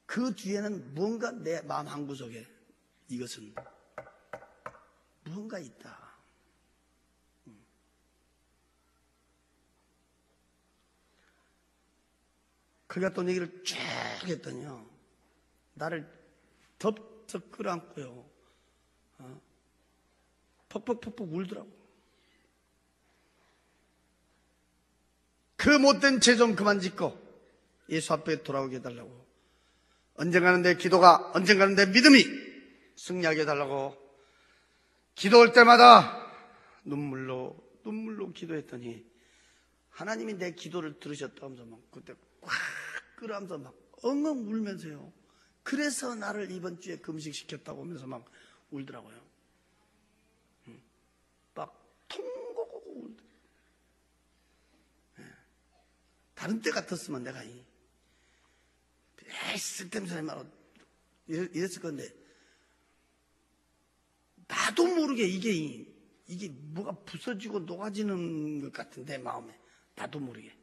그 뒤에는 뭔가 내 마음 한구석에 이것은 무언가 있다. 그가 또 얘기를 쭉 했더니요 나를 덥석 끌어안고요 퍽퍽퍽퍽 울더라고. 그 못된 죄 좀 그만 짓고 예수 앞에 돌아오게 해달라고. 언젠가는 내 기도가, 언젠가는 내 믿음이 승리하게 해달라고 기도할 때마다 눈물로 기도했더니 하나님이 내 기도를 들으셨다면서 막 그때 꽉 끌어안면서 막 엉엉 울면서요. 그래서 나를 이번 주에 금식시켰다고 하면서 막 울더라고요. 막 통곡하고 울더라고요. 다른 때 같았으면 내가 쓸데없는 소리 말고 이랬을 건데 나도 모르게 이게 뭐가 부서지고 녹아지는 것 같은데 마음에 나도 모르게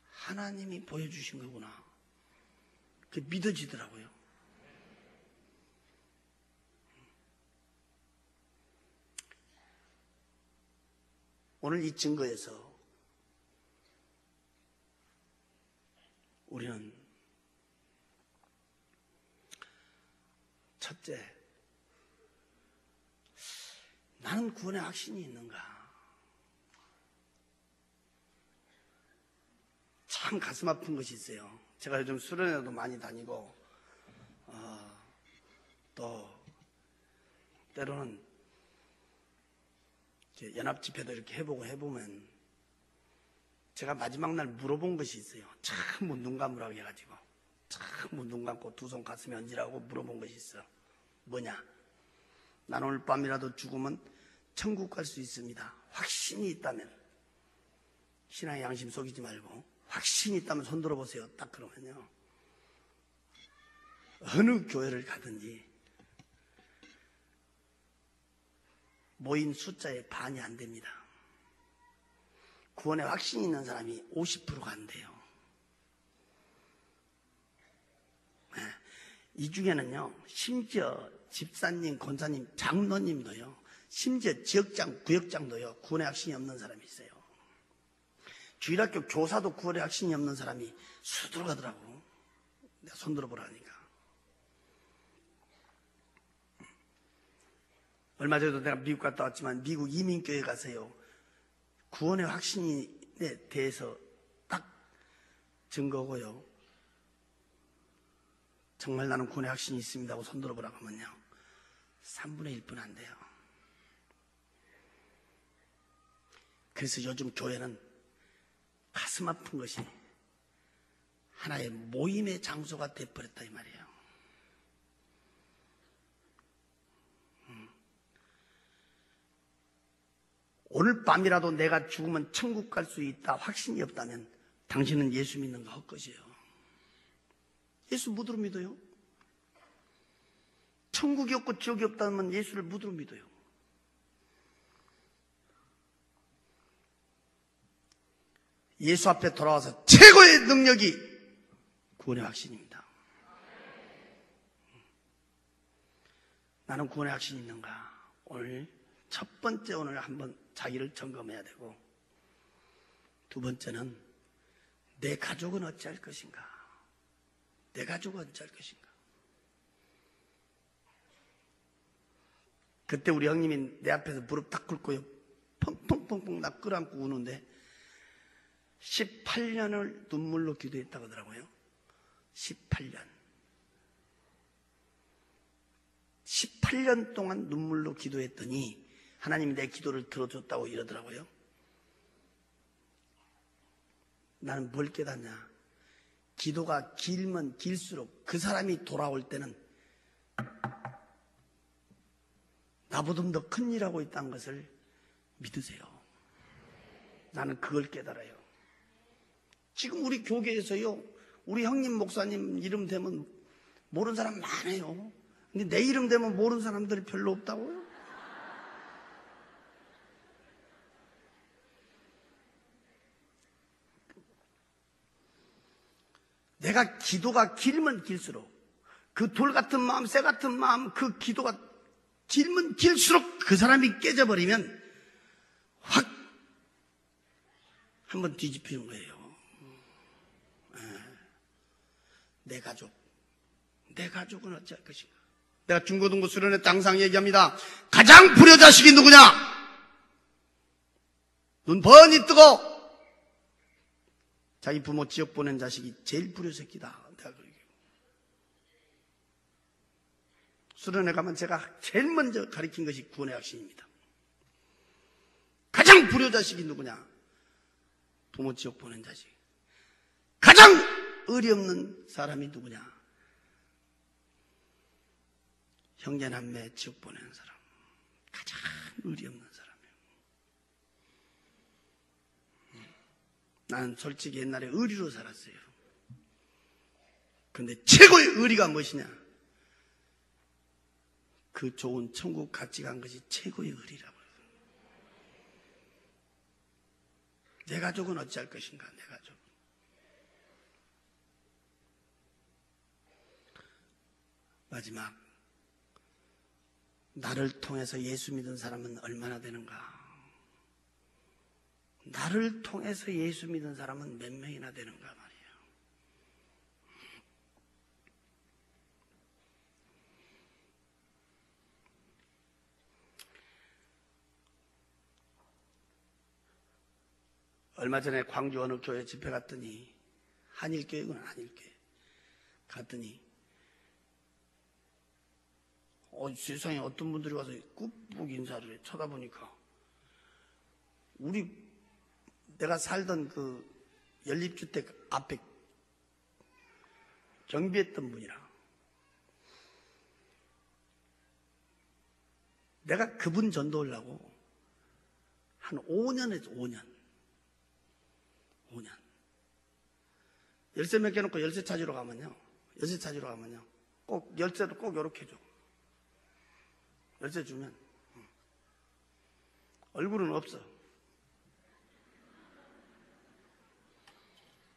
하나님이 보여주신 거구나. 그게 믿어지더라고요. 오늘 이 증거에서 우리는 첫째, 나는 구원의 확신이 있는가? 참 가슴 아픈 것이 있어요. 제가 요즘 수련회도 많이 다니고 또 때로는 연합집회도 이렇게 해보면 제가 마지막 날 물어본 것이 있어요. 참 눈 감으라고 해가지고 참 눈 감고 두 손 가슴에 얹으라고 물어본 것이 있어. 뭐냐? 난 오늘 밤이라도 죽으면 천국 갈 수 있습니다. 확신이 있다면, 신앙의 양심 속이지 말고 확신이 있다면 손 들어보세요. 딱 그러면요 어느 교회를 가든지 모인 숫자의 반이 안 됩니다. 구원에 확신이 있는 사람이 50%가 안 돼요. 이 중에는요 심지어 집사님, 권사님, 장로님도요 심지어 지역장, 구역장도요 구원에 확신이 없는 사람이 있어요. 주일학교 교사도 구원에 확신이 없는 사람이 수두로 가더라고. 내가 손 들어보라니까. 얼마 전에도 내가 미국 갔다 왔지만 미국 이민교회 가서요 구원의 확신에 대해서 딱 증거고요 정말 나는 구원의 확신이 있습니다 하고 손 들어보라고 하면요 3분의 1분 안 돼요. 그래서 요즘 교회는 가슴 아픈 것이 하나의 모임의 장소가 돼버렸다 이 말이에요. 오늘 밤이라도 내가 죽으면 천국 갈 수 있다 확신이 없다면 당신은 예수 믿는 거 헛것이에요. 예수 무드로 믿어요? 천국이 없고 지옥이 없다면 예수를 무드로 믿어요. 예수 앞에 돌아와서 최고의 능력이 구원의 확신입니다. 나는 구원의 확신이 있는가? 오늘 첫 번째 오늘 한번 자기를 점검해야 되고, 두 번째는 내 가족은 어찌할 것인가? 내 가족은 어찌할 것인가? 그때 우리 형님이 내 앞에서 무릎 딱 꿇고요, 펑펑펑펑 나 끌어안고 우는데 18년을 눈물로 기도했다고 하더라고요. 18년 동안 눈물로 기도했더니 하나님이 내 기도를 들어줬다고 이러더라고요. 나는 뭘 깨닫냐? 기도가 길면 길수록 그 사람이 돌아올 때는 나보다 더 큰 일하고 있다는 것을 믿으세요. 나는 그걸 깨달아요. 지금 우리 교계에서요, 우리 형님 목사님 이름 되면 모르는 사람 많아요. 근데 내 이름 되면 모르는 사람들이 별로 없다고요? 내가 기도가 길면 길수록 그 돌 같은 마음, 쇠 같은 마음, 그 기도가 길면 길수록 그 사람이 깨져버리면 확 한번 뒤집히는 거예요. 내 가족은 어찌할 것인가? 내가 중고등부 수련회 장상 얘기합니다. 가장 불효자식이 누구냐? 눈 번이 뜨고 자기 부모 지옥 보낸 자식이 제일 불효새끼다. 내가 그러게. 수련회 가면 제가 제일 먼저 가르친 것이 구원의 확신입니다. 가장 불효자식이 누구냐? 부모 지옥 보낸 자식. 가장 의리 없는 사람이 누구냐? 형제남매 지옥 보내는 사람. 가장 의리 없는 사람이에요. 나는 솔직히 옛날에 의리로 살았어요. 근데 최고의 의리가 무엇이냐? 그 좋은 천국 같이 간 것이 최고의 의리라고. 내 가족은 어찌할 것인가? 내 가족. 마지막, 나를 통해서 예수 믿은 사람은 얼마나 되는가? 나를 통해서 예수 믿은 사람은 몇 명이나 되는가 말이에요. 얼마 전에 광주 어느 교회 집회 갔더니, 한일교회군 한일교회 갔더니 세상에 어떤 분들이 와서 꾹꾹 인사를 해. 쳐다보니까 내가 살던 그 연립주택 앞에 경비했던 분이라. 내가 그분 전도하려고 한 5년 했죠. 5년. 열쇠 몇 개 놓고 열쇠 찾으러 가면요, 꼭 열쇠도 꼭 이렇게 줘. 열쇠 주면 얼굴은 없어.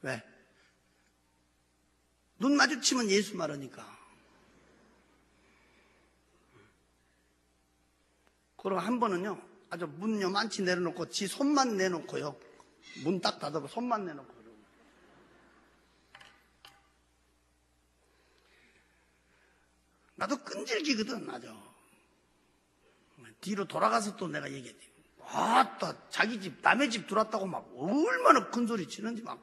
왜? 눈 마주치면 예수 말하니까. 그리고 한 번은요, 아주 문 요만치 내려놓고 지 손만 내놓고요, 문 딱 닫아서 손만 내놓고. 나도 끈질기거든. 아주 뒤로 돌아가서 또 내가 얘기했지. 또 자기 집 남의 집 들어왔다고 막 얼마나 큰 소리 치는지 막.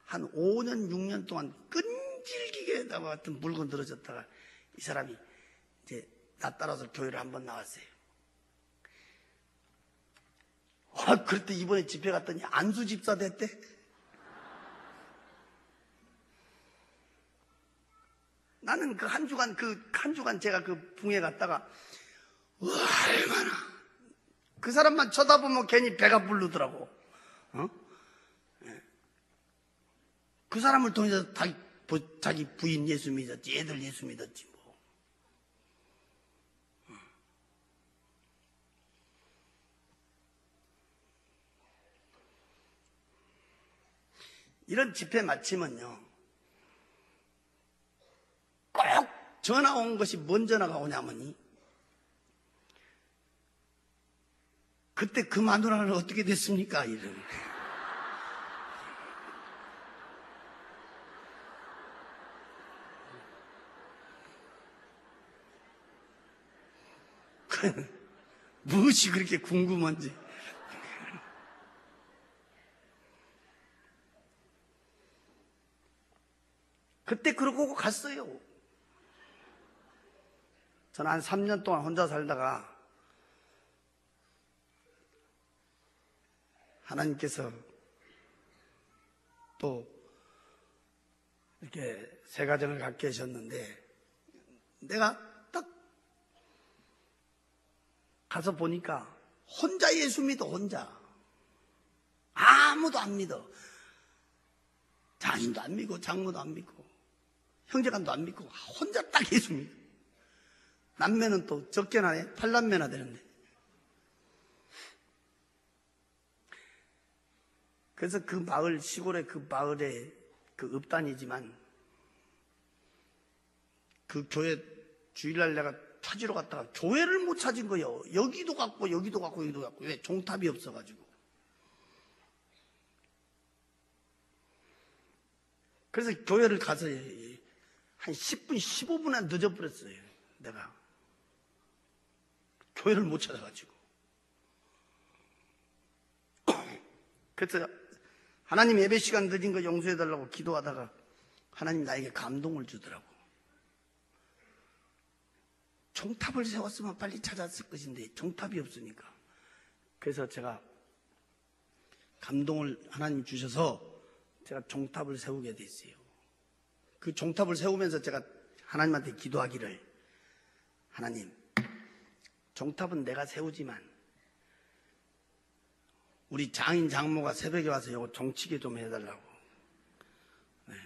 한 5년 6년 동안 끈질기게 나와 같은 물건 들어졌다가 이 사람이 이제 나 따라서 교회를 한번 나왔어요. 그때 이번에 집회 갔더니 안수 집사 됐대. 나는 그 한 주간 제가 그 붕에 갔다가 얼마나 그 사람만 쳐다보면 괜히 배가 부르더라고. 그 사람을 통해서 자기 부인 예수 믿었지, 애들 예수 믿었지 뭐. 이런 집회 마치면요, 전화 온 것이 뭔 전화가 오냐면이 그때 그 마누라는 어떻게 됐습니까? 이런. 무엇이 그렇게 궁금한지. 그때 그러고 갔어요. 저는 한 3년 동안 혼자 살다가 하나님께서 또 이렇게 새 가정을 갖게 하셨는데 내가 딱 가서 보니까 혼자 예수 믿어. 혼자 아무도 안 믿어. 장인도 안 믿고 장모도 안 믿고 형제간도 안 믿고 혼자 딱 예수 믿어. 남매는 또 적게나 해. 8남매나 되는데. 그래서 그 마을, 시골의 그 마을에 그 읍단이지만 그 교회 주일날 내가 찾으러 갔다가 교회를 못 찾은 거예요. 여기도 갔고 여기도 갔고 여기도 갔고. 왜? 종탑이 없어가지고. 그래서 교회를 가서 한 10분, 15분에 늦어버렸어요. 내가. 교회를 못 찾아가지고. 그래서 하나님 예배 시간 늦은 거 용서해달라고 기도하다가 하나님 나에게 감동을 주더라고. 종탑을 세웠으면 빨리 찾았을 것인데 종탑이 없으니까. 그래서 제가 감동을 하나님 주셔서 제가 종탑을 세우게 됐어요. 그 종탑을 세우면서 제가 하나님한테 기도하기를, 하나님, 종탑은 내가 세우지만 우리 장인 장모가 새벽에 와서 이거 종치게 좀 해달라고. 네.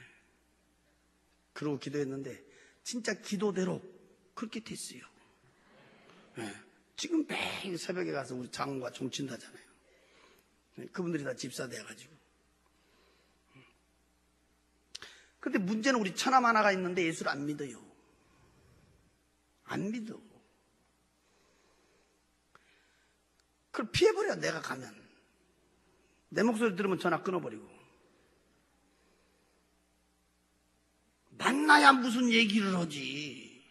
그러고 기도했는데 진짜 기도대로 그렇게 됐어요. 네. 지금 매일 새벽에 가서 우리 장모가 종친다잖아요. 네. 그분들이 다 집사 돼가지고. 근데 문제는 우리 처남 하나가 있는데 예수를 안 믿어요. 안 믿어. 그걸 피해버려. 내가 가면 내 목소리 들으면 전화 끊어버리고. 만나야 무슨 얘기를 하지.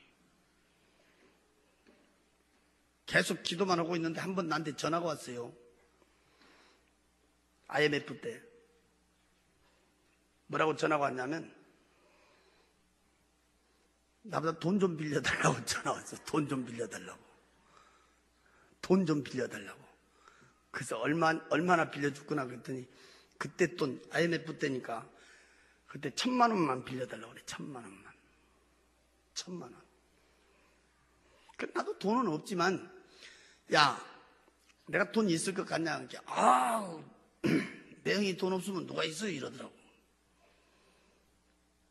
계속 기도만 하고 있는데 한 번 나한테 전화가 왔어요. IMF 때 뭐라고 전화가 왔냐면 나보다 돈 좀 빌려달라고 전화 왔어. 돈 좀 빌려달라고. 돈 좀 빌려달라고. 그래서 얼마나 빌려줬구나 그랬더니 그때 돈 IMF 때니까 그때 1,000만 원만 빌려달라고 그래. 1,000만 원만. 1,000만 원. 나도 돈은 없지만 야 내가 돈 있을 것 같냐. 이렇게 내 형이 돈 없으면 누가 있어요 이러더라고.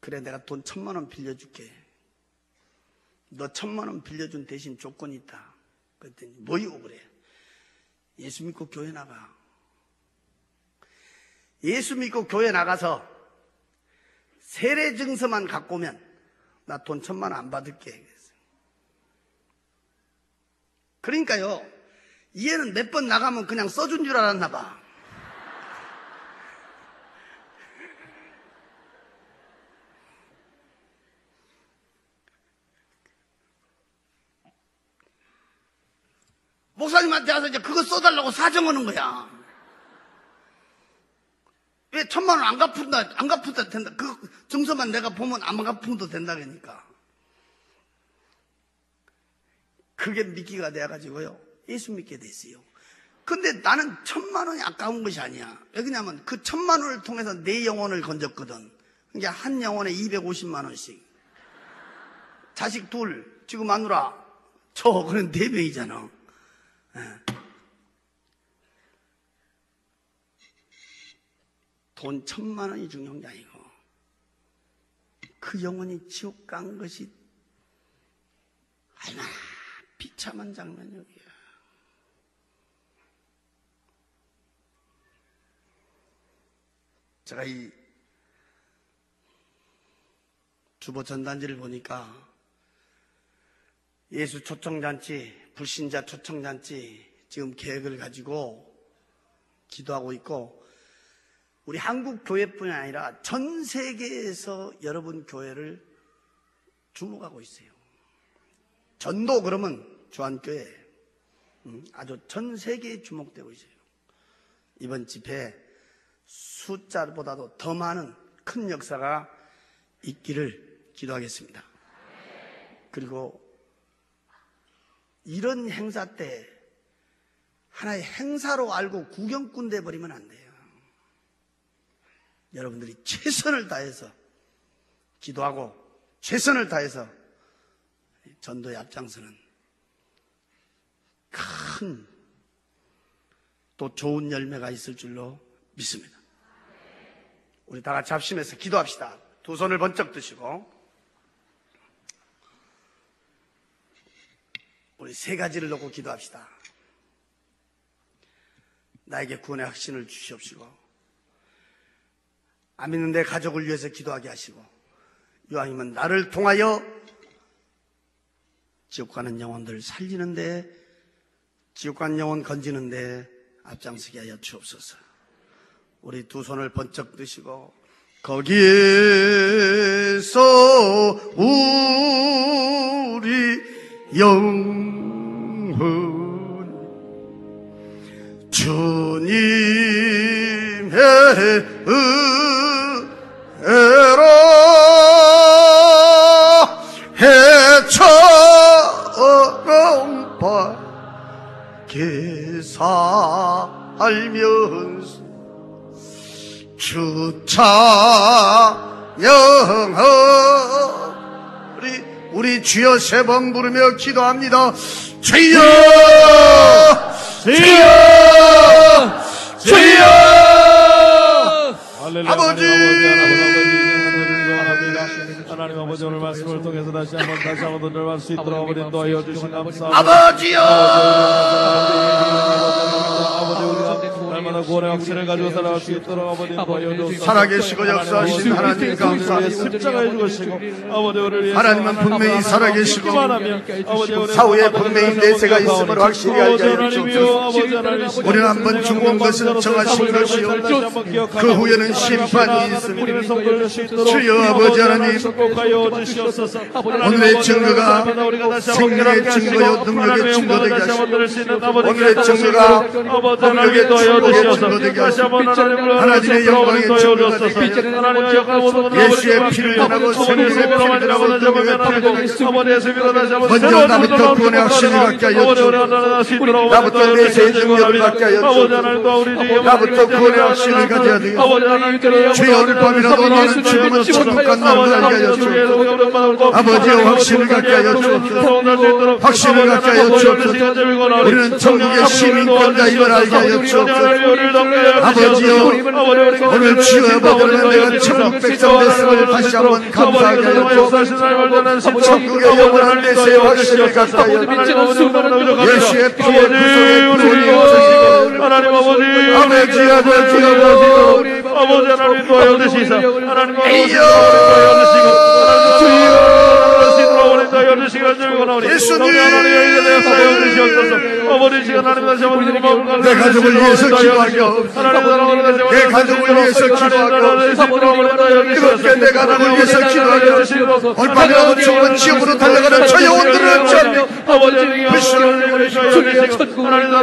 그래 내가 돈 1,000만 원 빌려줄게. 너 1,000만 원 빌려준 대신 조건이 있다. 그랬더니 뭐이고 그래. 예수 믿고 교회 나가. 예수 믿고 교회 나가서 세례 증서만 갖고 오면 나 돈 1,000만 원 안 받을게. 그러니까요, 얘는 몇 번 나가면 그냥 써준 줄 알았나 봐. 목사님한테 와서 이제 그거 써달라고 사정하는 거야. 왜 1,000만 원 안 갚은다 된다. 그 증서만 내가 보면 안 갚으면 된다니까. 그게 미끼가 돼가지고요. 예수 믿게 됐어요. 근데 나는 1,000만 원이 아까운 것이 아니야. 왜 그러냐면 그 1,000만 원을 통해서 내 영혼을 건졌거든. 그러니까 한 영혼에 250만 원씩. 자식 둘, 지금 마누라, 그런 4명이잖아. 돈 1,000만 원이 중요한 게 아니고 그 영혼이 지옥 간 것이 얼마나 비참한 장면이야. 제가 이 주보 전단지를 보니까 예수 초청잔치, 불신자 초청잔치 지금 계획을 가지고 기도하고 있고, 우리 한국 교회뿐이 아니라 전 세계에서 여러분 교회를 주목하고 있어요. 전도 그러면 주한교회 아주 전 세계에 주목되고 있어요. 이번 집회에 숫자보다도 더 많은 큰 역사가 있기를 기도하겠습니다. 그리고 이런 행사 때 하나의 행사로 알고 구경꾼 돼버리면 안 돼요. 여러분들이 최선을 다해서 기도하고 최선을 다해서 전도에 앞장서는 큰 또 좋은 열매가 있을 줄로 믿습니다. 우리 다 같이 합심해서 기도합시다. 두 손을 번쩍 드시고 우리 세 가지를 놓고 기도합시다. 나에게 구원의 확신을 주시옵시고, 안 믿는 내 가족을 위해서 기도하게 하시고, 이왕이면 나를 통하여 지옥 가는 영혼들 살리는데, 지옥 가는 영혼 건지는데 앞장서게 하여 주옵소서. 우리 두 손을 번쩍 드시고, 거기에서 우리 영혼 주님의 은혜로 해처럼 밝게 살면서 주 찬양하리. 우리 주여 세 번 부르며 기도합니다. 주여 주여 주여. 아버지 하나님 아버지, 오늘 말씀을 통해서 다시 한번 들어갈 수 있도록 아버지 도와여 주신 감사합니다. 아버지요, 아버지 우리가 날마다 구원의 확신을 가지고 살아갈 수 있도록 아버지 도와여 주옵소서. 살아계시고 역사하신 하나님 감사합니다. 십자가에 죽으시고 아버지 우리를 위해서 하나님은 분명히 살아계시고 사후에 분명히 내세가 있음을 확실히 알게 하여 주옵소서. 우리는 한번 죽는 것은 정하신 것이요 그 후에는 심판이 있습니다. 주여 아버지 하나님, 오늘의 증거가 생명의 증거요 능력의 증거 되게 하시고, 오늘의 증거가 능력의 증거요 되게 하시고, 하나님의 영광의 증거가 되게 하시고, 예수의 피를 전하고 생명의 피를 전하고 능력의 피를 전하고, 먼저 나부터 구원의 확신을 갖게 하여 주옵소서. 나부터 내세의 능력을 갖게 하여 주옵소서. 나부터 구원의 확신을 가져야 되겠습니다. 주여 오늘 밤이라도 나는 죽음은 천국 간다는 알게 하여 주옵소서. 아버지의 확신을 갖게 하여 주옵소서. 확신을 갖게 하여 주옵소서. 우리는 천국의 시민권자 이걸 알게 하여 주옵소서. 아버지여, 오늘 주여 아버지는 내가 천국 백성 됐음을 다시 한번 감사하게 하여 주옵소서. 천국의 영원한 내세의 확신을 갖게 하여 주옵소서. 예수의 피의 구속의 구원이 없으시고, 하나님 아버지 아버지 아버지 하나님 도와여 주시사. 하나님 아버지 도와여 주시고, 예수님 아버지 시간 하나님 다시 한번 내 가족을 위해서 기도하며, 내 가족을 위해서 기도하며, 이렇게 내 가족을 위해서 기도하며, 오늘 밤이라도 죽은 지옥으로 달려가는 저 영혼들을 잡며 하나님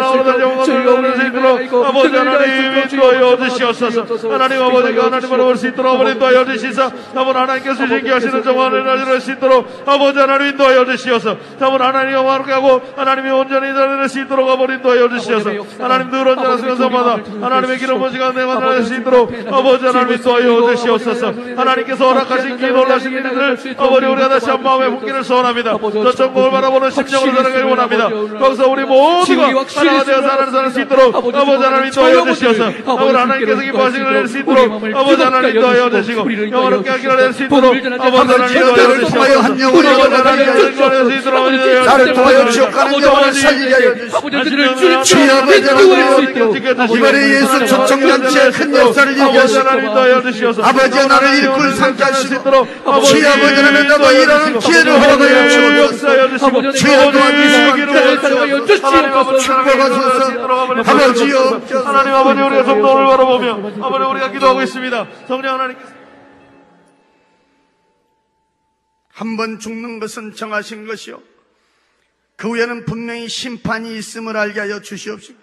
하나님 도와여 주시옵소서. 하나님 아버지가 하나님으로 올 수 있도록 아버지 도와여 주시사. 아버지 하나님께서 신기하시는 정화를 가지러 수 있도록 아버지 하나님 도와여 주시옵소서. 아버지 하나님이 영화롭게 하고 하나님이 온전히 자리를 수 있도록 아버지 도와여 주시옵소서. 하나님 늘 언제나 순간마다 하나님의 기름 부으시가 내가 나를 수 있도록 아버지 하나님 도와여 주시옵소서. 하나님께서 허락하신 기 놀라신 일들을 아버지 우리가 다시 한 마음에 품기를 소원합니다. 저 천국을 바라보는 심정으로 살아가길 원합니다. 거기서 우리 모두가 하나가 되어서 하나를 살 수 있도록 아버지 하나님 도와여 주시옵소서. 아버지 하나님께서 기뻐하시기를 낼 수 있도록 아버지 하나님 도와여 주시고, 영원롭게 하기를 낼 수 있도록 아버지 하나님 도와여 주시옵소서. 한 영혼이 나를 도와여 지옥 가는 영혼을 살리게 하여 주시옵소서. 주여 아버지 하나님, 이번에 예수 초청잔치에 큰 역사를 이루시고 아버지 나를 일꾼 삼게 하시고, 주여 아버지 하나님 나도 일하는 기회를 허락하여 주옵소서. 역사하여 주시고 주의 기름을 사용하여 주시옵소서. 하나님 아버지 우리가 성도를 바라보며 아버지 우리가 기도하고 있습니다. 성령 하나님께서 한 번 죽는 것은 정하신 것이요 그 후에는 분명히 심판이 있음을 알게 하여 주시옵시고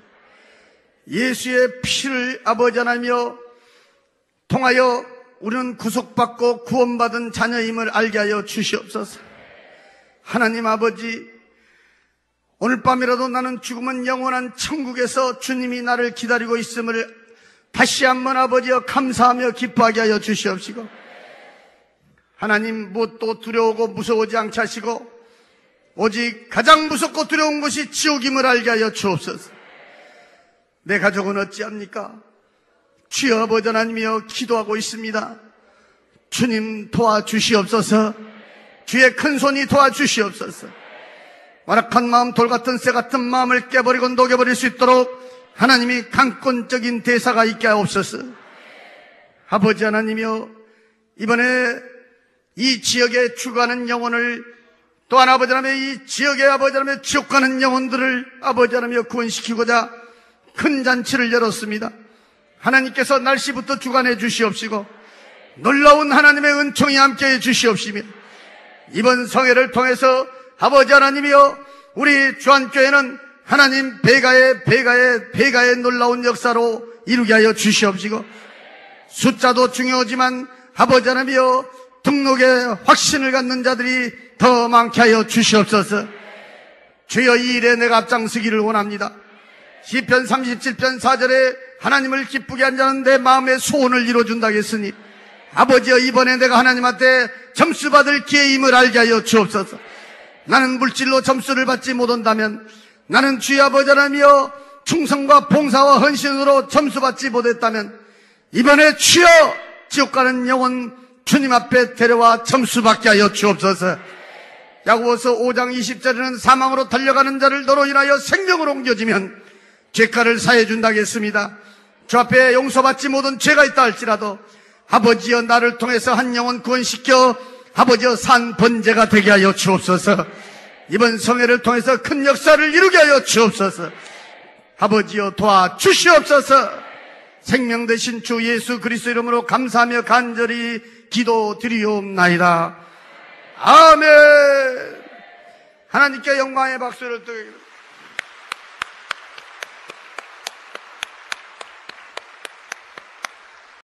예수의 피를 아버지 하나님이여 통하여 우리는 구속받고 구원받은 자녀임을 알게 하여 주시옵소서. 하나님 아버지, 오늘 밤이라도 나는 죽으면 영원한 천국에서 주님이 나를 기다리고 있음을 다시 한번 아버지여 감사하며 기뻐하게 하여 주시옵시고 하나님 무엇도 두려우고 무서워지 않게 하시고 오직 가장 무섭고 두려운 것이 지옥임을 알게 하여 주옵소서. 내 가족은 어찌합니까? 주여 아버지 하나님이여 기도하고 있습니다. 주님 도와주시옵소서. 주의 큰 손이 도와주시옵소서. 완악한 마음, 돌같은 새 같은 마음을 깨버리고 녹여버릴 수 있도록 하나님이 강권적인 대사가 있게 하옵소서. 아버지 하나님이여 이번에 이 지역에 죽어가는 영혼을 또한 아버지 하나님 이 지역에 아버지 하나님 지옥 가는 영혼들을 아버지 하나님 구원시키고자 큰 잔치를 열었습니다. 하나님께서 날씨부터 주관해 주시옵시고 놀라운 하나님의 은총이 함께해 주시옵시며 이번 성회를 통해서 아버지 하나님이여 우리 주안교회는 하나님 배가의 놀라운 역사로 이루게 하여 주시옵시고 숫자도 중요하지만 아버지 하나님이여 등록에 확신을 갖는 자들이 더 많게 하여 주시옵소서. 주여 이 일에 내가 앞장서기를 원합니다. 시편 37편 4절에 하나님을 기쁘게 한 자는 내 마음의 소원을 이루어준다고 했으니 아버지여 이번에 내가 하나님한테 점수 받을 기회임을 알게 하여 주옵소서. 나는 물질로 점수를 받지 못한다면 나는 주의 아버지 하나님이여 충성과 봉사와 헌신으로 점수 받지 못했다면 이번에 주여 지옥 가는 영혼 주님 앞에 데려와 점수 받게 하여 주옵소서. 야고보서 5장 20절에는 사망으로 달려가는 자를 너로 인하여 생명으로 옮겨지면 죄가를 사해준다고 했습니다. 주 앞에 용서받지 못한 죄가 있다 할지라도 아버지여 나를 통해서 한 영혼 구원시켜 아버지여 산 번제가 되게 하여 주옵소서. 이번 성회를 통해서 큰 역사를 이루게 하여 주옵소서. 아버지여 도와주시옵소서. 생명 되신 주 예수 그리스도 이름으로 감사하며 간절히 기도드리옵나이다. 아멘. 하나님께 영광의 박수를 드리겠습니다.